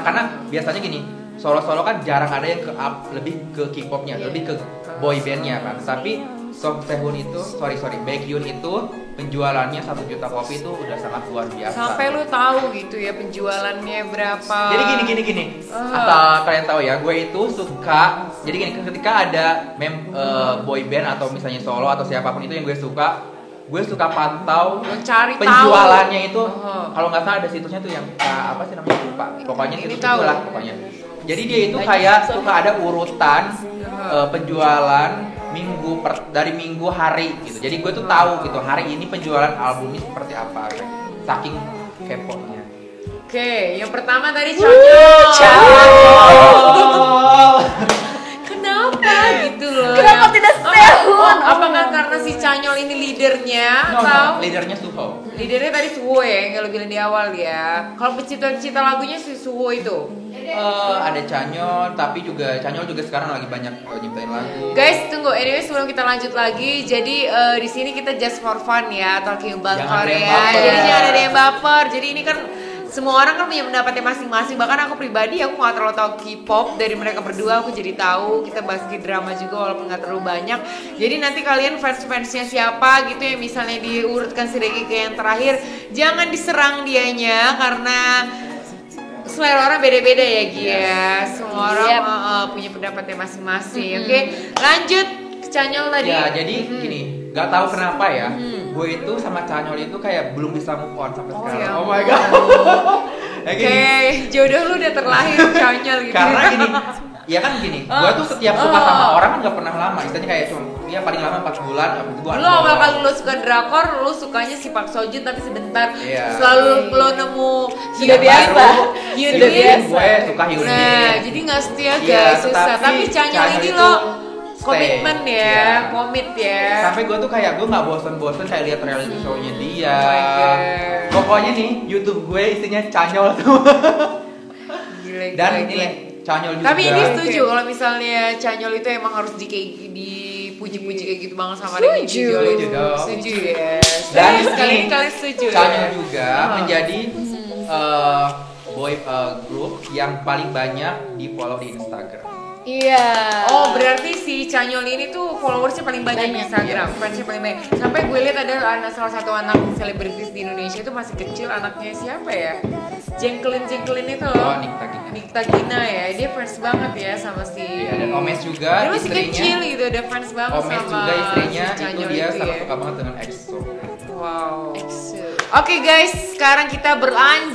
Karena biasanya gini, solo-solo kan jarang ada yang lebih ke K-popnya, lebih ke boy bandnya kan. Tapi Sehun itu, Baekhyun itu penjualannya 1 juta kopi itu udah sangat luar biasa. Sampai lu tahu gitu ya penjualannya berapa. Jadi gini. Asal kalian tahu ya, gue itu suka. Jadi gini, ketika ada boy band atau misalnya solo atau siapapun itu yang gue suka, gue suka pantau Cari penjualannya tahu. itu. Kalau nggak salah ada situsnya tuh yang apa sih namanya, lupa. Pokoknya Ini situs tahu. itulah pokoknya. Jadi dia itu kayak suka ada urutan penjualan dari minggu hari gitu. Jadi gue tuh tahu gitu hari ini penjualan album ini seperti apa. Saking keponya. Oke, yang pertama tadi Canyol. Kenapa gitu loh? Kenapa tidak stay on? Apakah karena si Canyol ini leadernya atau Leadernya Suho. leadernya tadi Suwo ya, yang lo bilang di awal ya. Kalau pencipta lagunya si Suwo itu. Ada Canyol, tapi juga Canyol juga sekarang lagi banyak nyiptain lagu. Guys, tunggu. Anyway, sebelum kita lanjut lagi, jadi di sini kita just for fun ya, talking about Jangan ada yang Korea. baper. Jadi jangan ada yang baper. Jadi ini kan semua orang kan punya pendapatnya masing-masing. Bahkan aku pribadi, aku nggak terlalu tahu K-pop dari mereka berdua. Aku jadi tahu. Kita bahas K-drama juga walaupun nggak terlalu banyak. Jadi nanti kalian fans-fansnya siapa gitu yang misalnya diurutkan si Regi ke yang terakhir, jangan diserang dianya karena selera orang beda-beda ya Gi ya. Semua orang punya pendapatnya masing-masing. Oke, lanjut ke Canyol tadi. Ya, jadi gini, nggak tahu kenapa ya, gue itu sama Canyol itu kayak belum bisa move on sampai sekarang. ya Oh my god. Kayak gini. Oke, jodoh lu udah terlahir Canyol gitu. Karena gini, ya kan gini, gue tuh setiap suka sama orang kan nggak pernah lama. Istilahnya kayak cuma ya paling lama 4 bulan, habis itu gue Lu awal kali lu suka drakor, lu sukanya si Park Seo Joon tapi sebentar. Iya. Selalu lu nemu Sudah biasa. Hyun Sudah Bin. biasa. Gue suka Hyun Bin. Nah, jadi nggak setia Iya, guys, susah. tetapi Tapi Canyol Canyol ini itu lo stay. komitmen ya, Iya. komit ya. Sampai gue tuh kayak gue nggak bosen-bosen kayak lihat reality show-nya dia. Oh my God. Pokoknya nih YouTube gue isinya Canyol semua. Gila, Dan gila, ini gila. Canyol juga. Tapi ini setuju kalau misalnya Canyol itu emang harus dipuji-puji kayak gitu banget sama Regi Setuju. Jujol. Setuju dong. Setuju ya. Dan kali ini ini kalian setuju Canyol ya. juga menjadi boy group yang paling banyak di follow di Instagram. Iya. Oh berarti si Canyol ini tuh followersnya paling banyak di Instagram, fansnya paling banyak. Sampai gue lihat ada salah satu anak selebritis di Indonesia itu masih kecil, anaknya siapa ya? Jengkelin itu loh. Oh, Nikta Gina. Nikta Gina ya, dia fans banget ya sama si. Iya, dan Omes juga Dia masih istrinya. kecil gitu, dia fans banget Omes sama juga istrinya si itu Canyol dia itu sangat ya. suka banget dengan EXO. Wow. Oke guys, sekarang kita beralih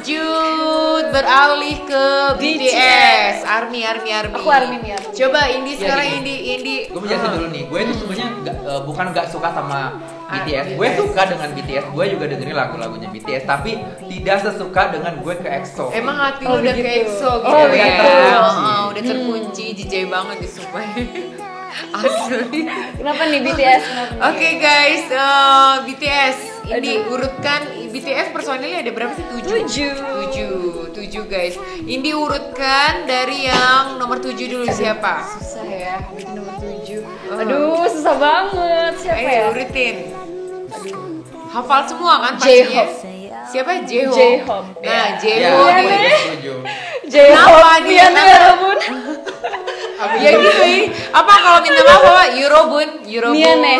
ke BTS. Army. Aku Army nih, Army. Coba Indi Ya, sekarang gini. Indi. Gue menjelaskan dulu nih, gue itu sebenarnya bukan nggak suka sama BTS. Gue BTS. suka dengan BTS, gue juga dengerin lagu-lagunya BTS, tapi tidak sesuka dengan gue ke EXO. Emang hati Oh, lu udah begitu. ke EXO gitu Oh, ya? begitu. Udah terkunci, jijai banget disumpah. Asli. Kenapa nih BTS? Kenapa nih? Oke guys, BTS ini urutkan BTS personilnya ada berapa sih? 7 guys. Ini urutkan dari yang nomor 7 dulu siapa? Susah ya, bikin nomor 7. Aduh, susah banget. Siapa Ayo ya? urutin. Hafal semua kan pastinya? J-Hope. Siapa? J-Hope. J-Hope. Nah, Ya, J-Hope. gue juga setuju. Kenapa dia Mian nama- Robun. Ya gitu ya. Apa kalau minta maaf apa? Eurobun. Miane.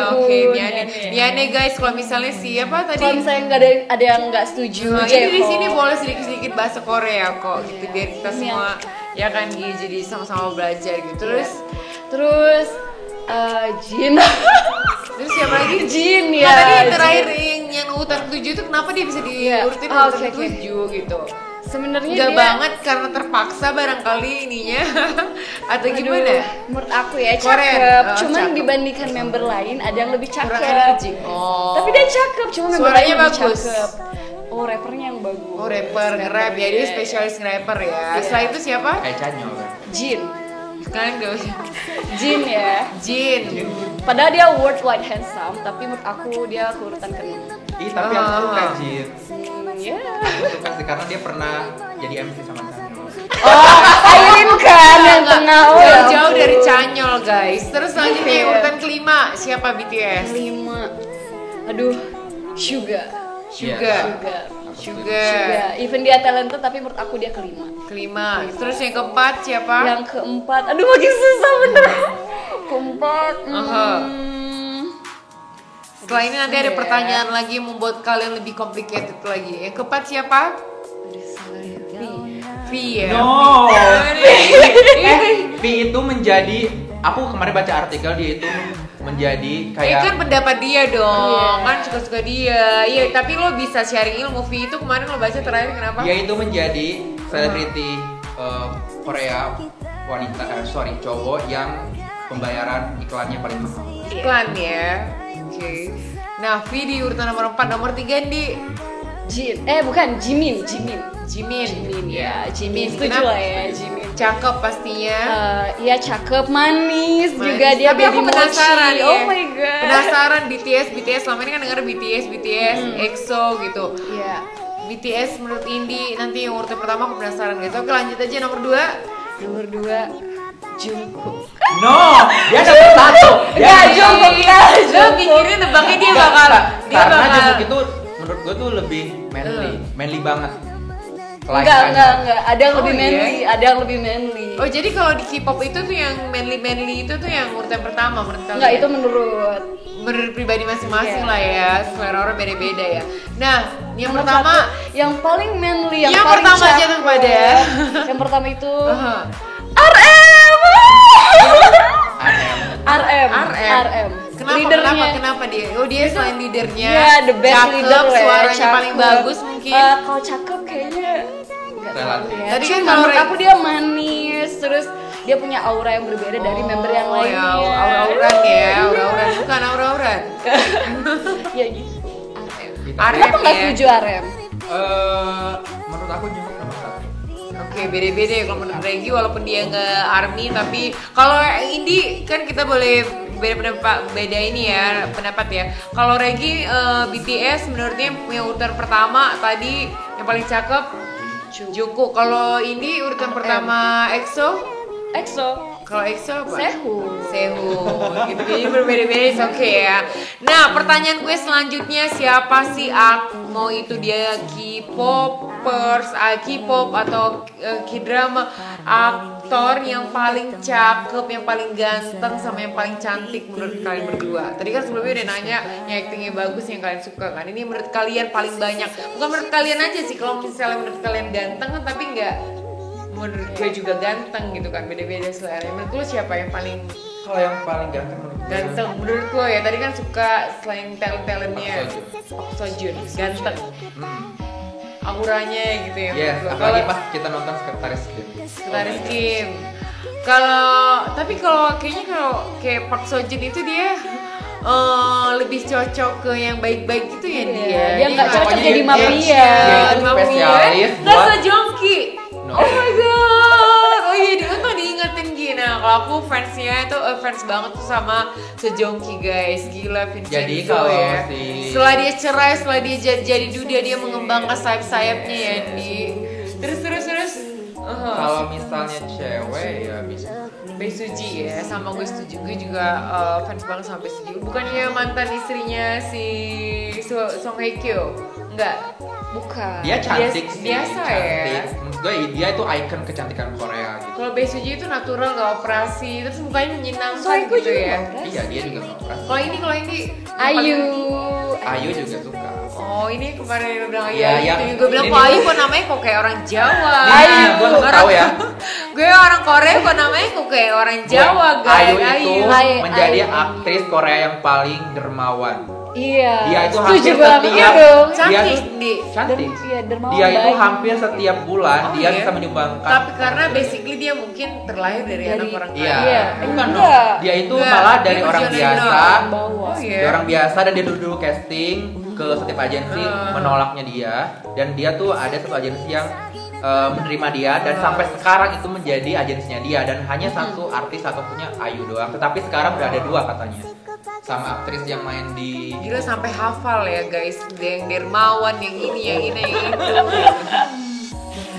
Oke, Miane guys. Kalau misalnya siapa tadi? Kalau misalnya nggak ada yang nggak setuju, Nah, ini di J-Hope. sini boleh sedikit-sedikit bahasa Korea kok gitu biar kita semua ya kan Gi, jadi sama-sama belajar gitu. Terus Jin. terus siapa lagi? Jin Nah, ya. tadi yang Jin. terakhir yang urutan 7 itu kenapa dia bisa diurutin Oh, urutan oke. 7 gitu? Sebenarnya Enggak dia banget karena terpaksa barangkali ininya atau Aduh, gimana? menurut aku ya Korea. cakep. Oh, Cuman cakep. dibandingkan member lain ada yang lebih Kurang cakep. energik. Oh. Tapi dia cakep, cuma member Suaranya lain lebih bagus. cakep. Oh, rappernya yang bagus. Oh, rapper, nge-rap ya, dia spesialis nge-rapper ya. Setelah itu siapa? Kayak Canyol kan. Jin. Kalian gak usah. Jin ya. Jin. Padahal dia worldwide handsome, tapi menurut aku dia urutan ke-6. Ih, tapi aku suka Jin. Ya. Aku suka sih karena dia pernah jadi MC sama Canyol. Oh, Airin kan yang tengah. Oh, ya Jauh ampun. dari Canyol guys. Terus selanjutnya Iya. urutan kelima siapa BTS? 5. Aduh, Suga. Suga. Suga. Even dia talented tapi menurut aku dia Kelima. Terus yang keempat siapa? Yang keempat, aduh makin susah bener. Keempat. Setelah ini nanti ada pertanyaan lagi yang membuat kalian lebih complicated lagi. Yang keempat siapa? V ya. No. V itu menjadi aku kemarin baca artikel dia itu menjadi kayak kan pendapat dia dong, kan suka-suka dia. Iya, tapi lo bisa sharing ilmu. V itu kemarin lo baca terakhir kenapa? dia itu menjadi selebriti Korea wanita, cowok yang pembayaran iklannya paling mahal. Iklan ya. Oke. Nah, V di urutan nomor 4, nomor 3 di bukan Jimin. Jimin. Ya, Jimin setuju Kenapa? lah ya, Jimin. Cakep pastinya. Iya cakep, manis juga dia. Tapi aku baby penasaran mochi. ya. Oh my god. Penasaran BTS selama ini kan denger BTS, EXO gitu. Iya. BTS menurut Indi nanti yang urutan pertama aku penasaran guys. Oke, lanjut aja nomor 2. Nomor 2 Jungkook. No, dia dapat 1. Ya, Jungkook ya. Lo mikirin nebaknya dia bakal karena Jungkook itu menurut gue tuh lebih manly banget. Enggak, ada yang lebih iya? manly, ada yang lebih manly. Oh, jadi kalau di K-pop itu tuh yang manly itu tuh yang urutan pertama menurut kalian? Enggak, itu menurut pribadi masing-masing Iya. lah ya, selera orang beda-beda ya. Nah, yang nomor pertama satu, yang paling manly, yang paling pertama aja cakep. tuh pada Yang pertama itu uh-huh. RM. Kenapa dia? Oh, dia selain leadernya, Iya, the best cakep, leader lah ya, suaranya cakep. paling bagus mungkin. Kalau cakep kayaknya nggak tahu Relatif. ya. Tadi kan Cuma kalau menurut aku dia manis, terus dia punya aura yang berbeda dari member yang Oh, lainnya. ya, aura-auran ya, aura-auran bukan aura-auran. Ya gitu. RM. RM Kenapa nggak ya. setuju RM? Menurut aku Jungkook nomor 1. Oke, beda-beda ya kalau menurut Regi walaupun dia nggak ARMY, tapi kalau Indi kan kita boleh beda pendapat, beda ini ya pendapat ya. Kalau Regi BTS menurutnya yang urutan pertama tadi yang paling cakep Jungkook. Kalau Indi urutan pertama EXO. Kalau EXO apa? Sehun. Gitu, jadi berbeda-beda, oke ya. Nah, pertanyaan gue selanjutnya, siapa sih mau itu dia K-popers, K-pop atau K-drama, aktor yang paling cakep, yang paling ganteng sama yang paling cantik menurut kalian berdua? Tadi kan sebelumnya udah nanya yang actingnya bagus yang kalian suka kan. Ini menurut kalian paling banyak. Bukan menurut kalian aja sih, kalau misalnya menurut kalian ganteng kan, tapi enggak menurut gue juga ganteng gitu kan, beda-beda selera. Menurut lo siapa yang paling Kalau yang paling ganteng menurut gue ganteng? Menurut gue ya, tadi kan suka selain talent-talentnya Park Seo-joon, ganteng, auranya gitu ya. Yes, menurut gue. apalagi pas kita nonton Sekretaris Kim. Sekretaris Kim. Tapi kalau kayak Park Seo-joon itu dia lebih cocok ke yang baik-baik gitu ya dia. Dia nggak cocok pokoknya jadi dia- mafia. dia itu spesialis Rasa buat Jongki. No. Oh my god. Oh iya, dia tuh diingetin gini. Nah, kalau aku fansnya itu fans banget tuh sama Sejongki guys. Gila Vincenzo. Jadi kalau ya. si- Setelah dia cerai, setelah dia jadi duda, dia mengembangkan sayap-sayapnya ya di. Terus. kalau misalnya cewek ya bisa. Bae Suji ya, sama gue setuju. Gue juga fans banget sama Bae Suji. Bukannya mantan istrinya si Song Hye Kyo? Enggak. Bukan. Dia cantik sih. biasa cantik. ya. Menurut gue dia itu ikon kecantikan Korea gitu. Kalau Bae Suji itu natural, nggak operasi, terus mukanya menyenangkan Soalnya gitu juga ya. nggak operasi. Iya, dia juga nggak operasi. Kalau ini Ayu. juga suka. Oh, ini kemarin lo bilang Iya, Ayu. yang- Gue bilang ini kok nih. Ayu kok namanya kok kayak orang Jawa. Ayu, gue tahu ya. Gue orang Korea kok namanya kok kayak orang Jawa guys. Ayu itu Ayu. menjadi Ayu. aktris Korea yang paling dermawan. Iya. Dia itu setuju hampir banget setiap dong. dia Cantik, tuh Di. cantik. Iya, dermawan Dia itu baik. hampir setiap bulan Oh, dia iya? bisa menyumbangkan. Tapi karena basically dia mungkin terlahir dari anak orang Iya, Iya. bukan dong. Enggak. Dia itu Enggak, malah dia dari orang perjalanan biasa. doang. Bawah. Oh, iya. Dia orang biasa dan dia dulu casting ke setiap agensi menolaknya dia, dan dia tuh ada satu agensi yang menerima dia dan sampai sekarang itu menjadi agensinya dia, dan hanya satu artis satu-satunya Ayu doang. Tetapi sekarang udah ada 2 katanya. Sama aktris yang main di Gila sampai hafal ya guys. Yang dermawan, yang ini, yang itu.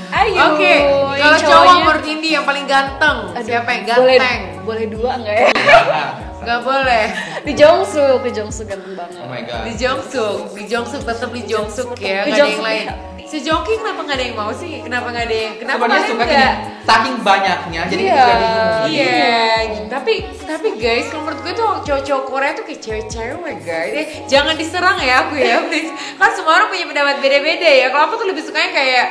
Ayu. Oke, yang kalau cowok cowoknya- menurut Indi yang paling ganteng, Aduh, siapa yang boleh- ganteng? Boleh 2 enggak ya? Gak boleh. Di Jongsook ganteng banget. Oh my god. Di Jongsuk tetap di Jongsuk ya, Di nggak ada yang Jongsuk, lain. ya. Si Jongki kenapa nggak ada yang mau sih? Kenapa nggak ada yang? Kenapa Sebenarnya kalian suka nggak? gini, saking banyaknya jadi Iya. kita bingung. Iya, tapi guys, kalau menurut gue tuh cowok-cowok Korea tuh kayak cewek-cewek guys. Jangan diserang ya aku ya, please. Kan semua orang punya pendapat beda-beda ya. Kalau aku tuh lebih sukanya kayak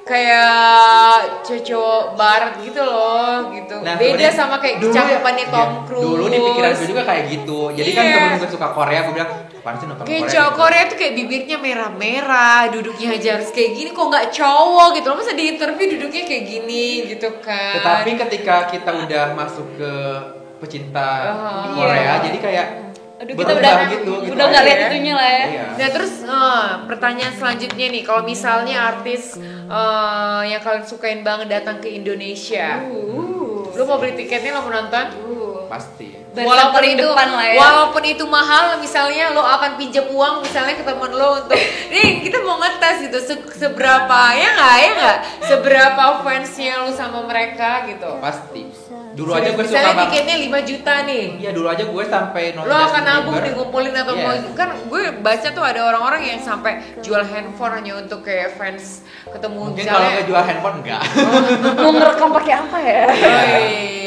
kayak cowok barat gitu loh gitu. Nah, beda sama kayak cakapannya Tom Cruise. Dulu di pikiran gue juga kayak gitu. Jadi kan temen gue suka Korea, gue bilang apaan sih nonton kayak Korea cowok gitu. Korea tuh kayak bibirnya merah-merah, duduknya aja harus kayak gini, kok nggak cowok gitu loh, masa di interview duduknya kayak gini gitu kan. Tetapi ketika kita udah masuk ke pecinta Korea, jadi kayak Aduh, kita udah nggak lihat itunya lah ya. Iya. Nah terus pertanyaan selanjutnya nih, kalau misalnya artis yang kalian sukain banget datang ke Indonesia, lu mau beli tiketnya, lo mau nonton? Pasti. Walaupun paling depan lah ya. Walaupun itu mahal, misalnya lo akan pinjam uang misalnya ke temen lo untuk, nih kita mau ngetes gitu, seberapa ya nggak, seberapa fansnya lo sama mereka gitu. Pasti. Dulu aja gue suka misalnya banget. tiketnya 5 juta nih. Iya, dulu aja gue sampai nonton. Lo akan Justin nabung Bieber. nih, ngumpulin atau Iya. mau, kan gue baca tuh ada orang-orang yang sampai jual handphone hanya untuk kayak fans ketemu. Mungkin kalau gue jual handphone enggak. Mau ngerekam pakai apa ya?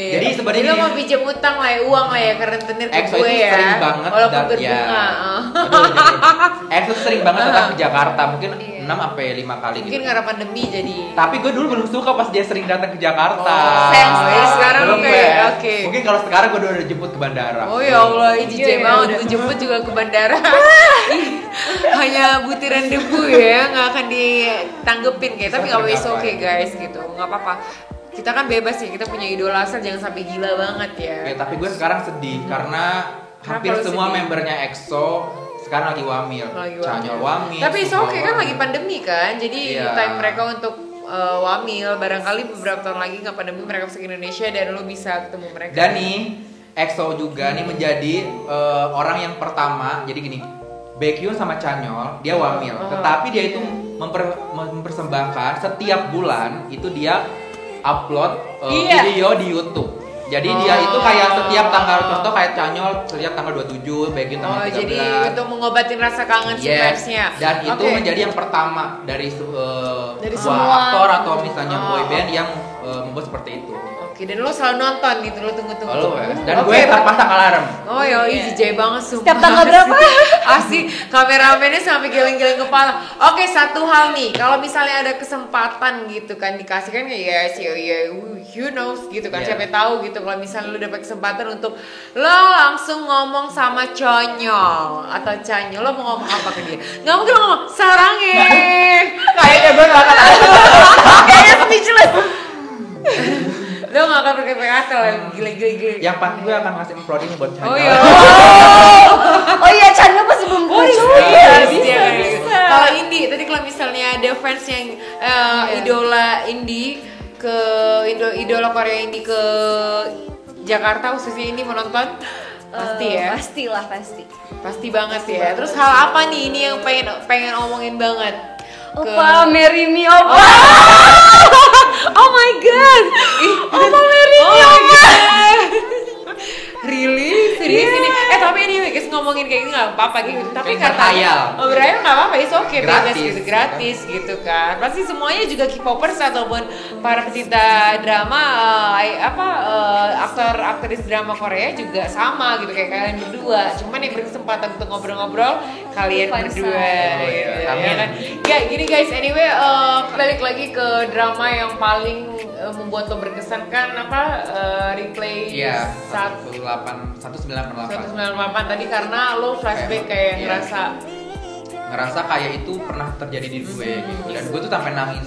Jadi sebenarnya lo gini, mau pinjam utang lah ya, uang lah ya, ke rentenir ke EXO gue itu ya, sering banget walaupun dan- berbunga. Betul, jadi EXO sering banget datang ke Jakarta, mungkin 6 sampai 5 kali Mungkin gitu. karena pandemi jadi. Tapi gue dulu belum suka pas dia sering datang ke Jakarta. sayang sekali. Sekarang Belum, oke, ya. oke. Mungkin kalau sekarang gue udah jemput ke bandara. Oh ya Allah, ini Iya, jijik iya, banget, udah. gue jemput juga ke bandara. Hanya butiran debu ya, nggak akan ditanggepin kayak. Tapi nggak apa-apa, oke guys gitu, nggak apa-apa. Kita kan bebas ya, kita punya idola, asal jangan sampai gila banget ya. Oke, tapi gue sekarang sedih karena hampir lu semua sedih? membernya EXO sekarang lagi wamil. Lagi Chanyol wamil. Tapi it's Suho okay kan, wamil. lagi pandemi kan, jadi Iya. time mereka untuk wamil. Barangkali beberapa tahun lagi nggak pandemi, mereka bisa ke Indonesia dan lo bisa ketemu mereka. Dan nih EXO juga nih menjadi orang yang pertama. Jadi gini, Baekhyun sama Chanyol dia wamil, tetapi dia itu mempersembahkan setiap bulan itu dia upload Iya. video di YouTube. Jadi dia itu kayak setiap tanggal, contoh kayak Chanyol setiap tanggal 27, Baekhyun tanggal 13. Jadi untuk mengobatin rasa kangen si Yes. fansnya. Dan itu Oke. menjadi yang pertama dari Dari sebuah semua. aktor atau misalnya Oh. boy band yang membuat seperti itu. Oke, dan lo selalu nonton gitu, lo tunggu-tunggu. Dan Oke, gue tak pasang alarm. Oh ya, jijik banget sumpah. Setiap tanggal berapa? Asik, kameramennya sampai geleng-geleng kepala. Oke, satu hal nih, kalau misalnya ada kesempatan gitu kan, dikasih kan ya you know gitu kan, Yeah. siapa tahu gitu. Kalau misalnya lu dapat kesempatan untuk lo langsung ngomong sama Chanyol atau Chanyol, lo mau ngomong apa ke dia? Nggak mungkin lo ngomong sarangnya. Kayaknya gue gak akan Kayaknya speechless. Lo gak akan berkata-kata lah, gila-gila. Yang pasti gue akan ngasih emploding buat Chanyol. Oh iya. Oh iya, Chandra pasti belum Bisa. Kalau Indi, tadi kalau misalnya ada fans yang idola Indi ke idola Korea Indi ke Jakarta, khususnya Indi mau nonton, pasti ya. Pastilah, pasti. Pasti banget ya. Terus hal apa nih ini yang pengen omongin banget? Opa, marry me, Opa. Oh my god. Opa marry me, Opa. Really? Serius ini? Tapi anyway guys, ngomongin kayak gini gak apa-apa gitu. Tapi Kan katanya berhayal. berhayal gak apa-apa, it's okay, bebas Gratis. gitu, gratis gitu kan. Pasti semuanya juga K-popers ataupun para pecinta drama, aktor aktris drama Korea juga sama gitu kayak kalian berdua. Cuman yang berkesempatan untuk ngobrol-ngobrol kalian Fans berdua. Oh, iya. Gitu, ya Amin. kan? Ya gini guys, anyway balik lagi ke drama yang paling membuat lo berkesan kan replay Iya, 1988 1988. tadi karena lo flashback kayak Iya. ngerasa kayak itu pernah terjadi di gue gitu. Dan gue tuh sampai nangis.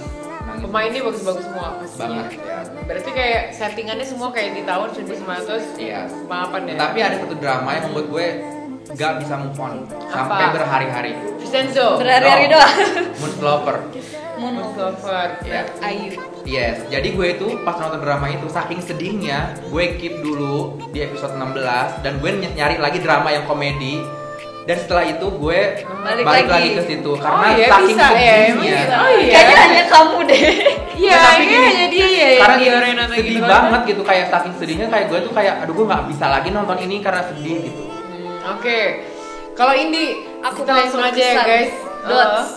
pemainnya bagus-bagus semua pastinya. Banget, ya. Berarti kayak settingannya semua kayak di tahun 1998 Iya. ya. Tapi ada satu drama yang membuat gue gak bisa move on sampai Apa? berhari-hari. Vincenzo, Berhari-hari doang. Moonflower. Moonflower, Ya. Air. Yes, jadi gue itu pas nonton drama itu saking sedihnya, gue keep dulu di episode 16 dan gue nyari lagi drama yang komedi. Dan setelah itu gue Balik balik lagi. lagi ke situ karena iya, saking bisa, ya, emang sedihnya. bisa. Oh iya. Kayaknya hanya kamu deh. Iya, Tapi iya, gini, hanya dia ya. karena yang gini, diorein atau sedih gitu. banget gitu, kayak saking sedihnya kayak gue tuh kayak aduh gue nggak bisa lagi nonton ini karena sedih gitu. Oke. Kalau Indi, Aku kita langsung paling aja ya berkesan. guys. Dots.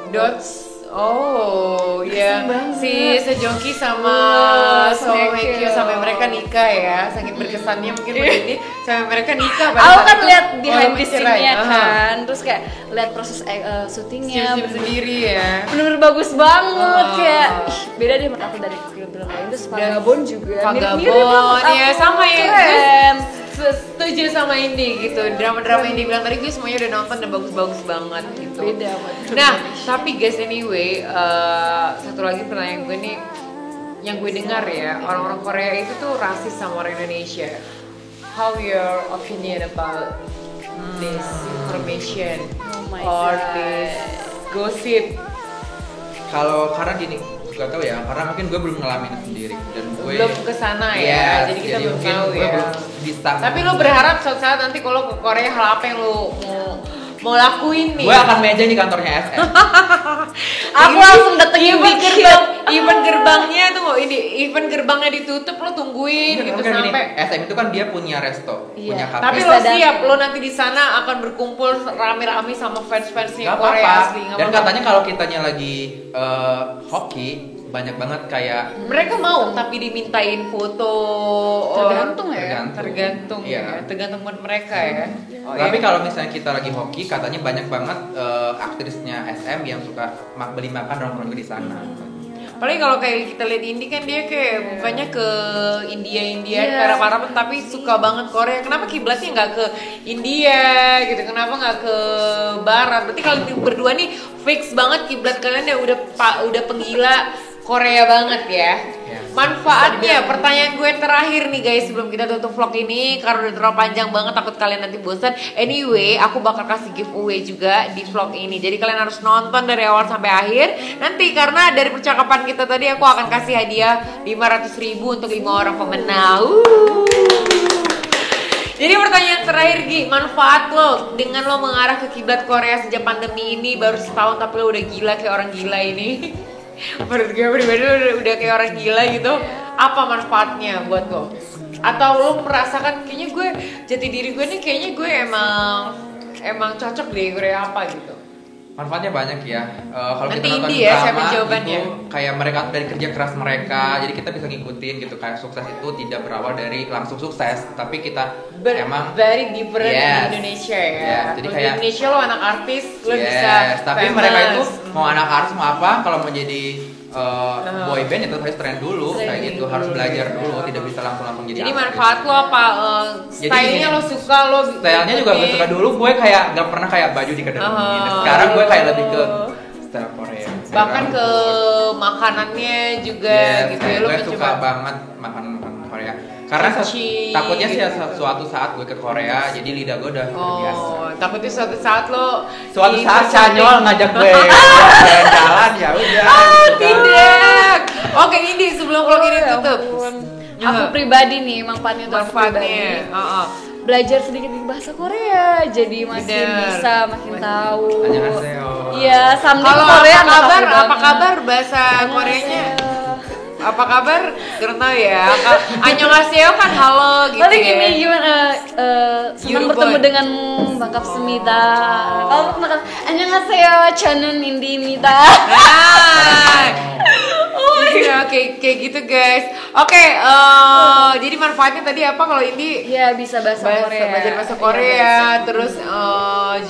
Dots. Oh iya, si Sejongki sama Song Hye Kyo sampai mereka nikah ya, saking berkesannya mungkin ini sampai mereka nikah. Aku kan lihat behind the scene-nya kan, terus kayak lihat proses syutingnya sendiri ya. Bener-bener bagus banget, kayak beda deh menurut aku dari film-film lain. Terus Vagabond juga Vagabond ya sama ya, keren. Setuju sama Indi gitu, drama-drama Indi bilang tadi gue semuanya udah nonton dan bagus-bagus banget gitu. Beda banget. Nah tapi guys anyway, satu lagi pertanyaan gue nih, yang gue dengar ya, orang-orang Korea itu tuh rasis sama orang Indonesia. How your opinion about this information or this gossip? Kalau karena gini, gak tau ya, karena mungkin gue belum ngalamin sendiri dan gue belum kesana ya, jadi kita belum tahu ya. Tapi lo berharap suatu saat nanti kalau ke Korea hal apa yang lo mau lakuin nih? Gue akan meja di kantornya SM. Aku langsung datengin event gerbangnya tuh event gerbangnya ditutup lo tungguin gitu kan sampai SM itu kan dia punya resto, punya kafe. Tapi lo siap, lo nanti di sana akan berkumpul rame-rame sama fans-fansnya Korea asli. Dan katanya kalau kitanya lagi hoki banyak banget kayak mereka mau tapi dimintain foto. Tergantung buat mereka ya. Tapi kalau misalnya kita lagi hoki katanya banyak banget aktrisnya SM yang suka beli makan nongkrong di sana. Paling kalau kayak kita lihat Indi kan dia kayak bukannya ke India para tapi suka banget Korea. Kenapa kiblatnya nggak ke India gitu? Kenapa nggak ke Barat? Berarti kalian berdua nih fix banget kiblat kalian ya udah penggila Korea banget ya. Manfaatnya, pertanyaan gue terakhir nih guys sebelum kita tutup vlog ini karena udah terlalu panjang banget, takut kalian nanti bosan. Anyway, aku bakal kasih giveaway juga di vlog ini. Jadi kalian harus nonton dari awal sampai akhir. Nanti karena dari percakapan kita tadi aku akan kasih hadiah 500.000 untuk 5 orang pemenang. Jadi pertanyaan terakhir Gi, manfaat lo dengan lo mengarah ke kiblat Korea sejak pandemi ini baru setahun tapi lo udah gila kayak orang gila ini. Menurut gue pribadi udah kayak orang gila gitu. Apa manfaatnya buat lo? Atau lo merasakan kayaknya gue jati diri gue nih kayaknya gue emang cocok deh Korea apa gitu? Manfaatnya banyak ya. Kalau kita nonton ya, drama itu kayak mereka dari kerja keras mereka, jadi kita bisa ngikutin gitu. Kayak sukses itu tidak berawal dari langsung sukses, tapi kita emang very different di Indonesia ya. Jadi di kayak Indonesia lo anak artis, lo bisa tapi famous. mereka itu mau anak artis mau apa, kalau mau jadi boy band itu harus tren dulu, kayak gitu, harus belajar dulu, tidak bisa langsung jadi. Jadi manfaat lo apa? Stylenya lo suka, stylenya juga gue suka. Dulu gue kayak gak pernah kayak baju dikedemin. Sekarang gue kayak lebih ke style Korea. Bahkan ke makanannya juga gitu ya. Lo gue suka banget makan Korea. Karena takutnya sih suatu saat gue ke Korea, jadi lidah gue udah terbiasa. Takutnya suatu saat Canyol ngajak gue jalan-jalan ya udah. Tidak. Oke Indi, sebelum vlog ini tutup. Aku pribadi nih manfaatnya belajar sedikit bahasa Korea, jadi makin bisa makin tahu. Annyeonghaseyo. Iya, someday Korea. Apa kabar bahasa Koreanya? Apa kabar? Kurang tahu ya. Annyeonghaseyo kan halo gitu ya. Gini gimana? Senang bertemu denganmu, Bangkap Semida. Kalau kenal Annyeonghaseyo, 저는 인디입니다. Kayak gitu guys. Oke, jadi manfaatnya tadi apa kalau Indi? Ya bisa Korea. Belajar bahasa Korea, terus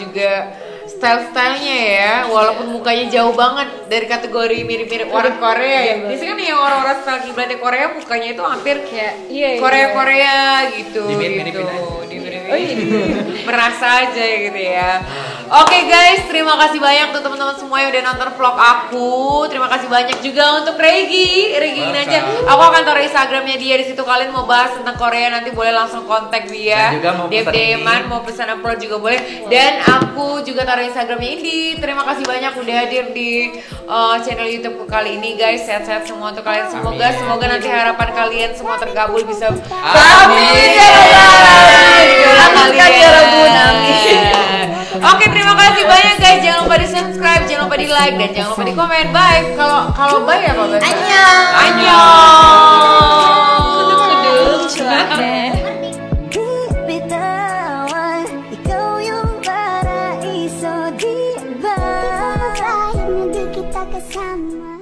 juga style-stylenya ya, walaupun mukanya jauh banget dari kategori mirip-mirip orang Korea ya. Biasanya kan yang orang-orang style kiblatnya Korea mukanya itu hampir kayak Korea-Korea gitu. Dimirip-miripin merasa aja gitu ya. Oke guys, terima kasih banyak untuk teman-teman semua yang udah nonton vlog aku. Terima kasih banyak juga untuk Regi aja. Aku akan taruh Instagramnya dia di situ. Kalian mau bahas tentang Korea nanti boleh langsung kontak dia. DM-an mau pesan upload juga boleh. Dan aku juga taruh Instagramnya Indi. Terima kasih banyak udah hadir di channel YouTube kali ini guys. Sehat-sehat semua untuk kalian. Semoga nanti harapan kalian semua terkabul bisa. Amin. Oke, terima kasih banyak guys. Jangan lupa di subscribe, jangan lupa di like, dan jangan lupa di komen. Bye. Kalau bye apa bahasa? Annyeong. bersama.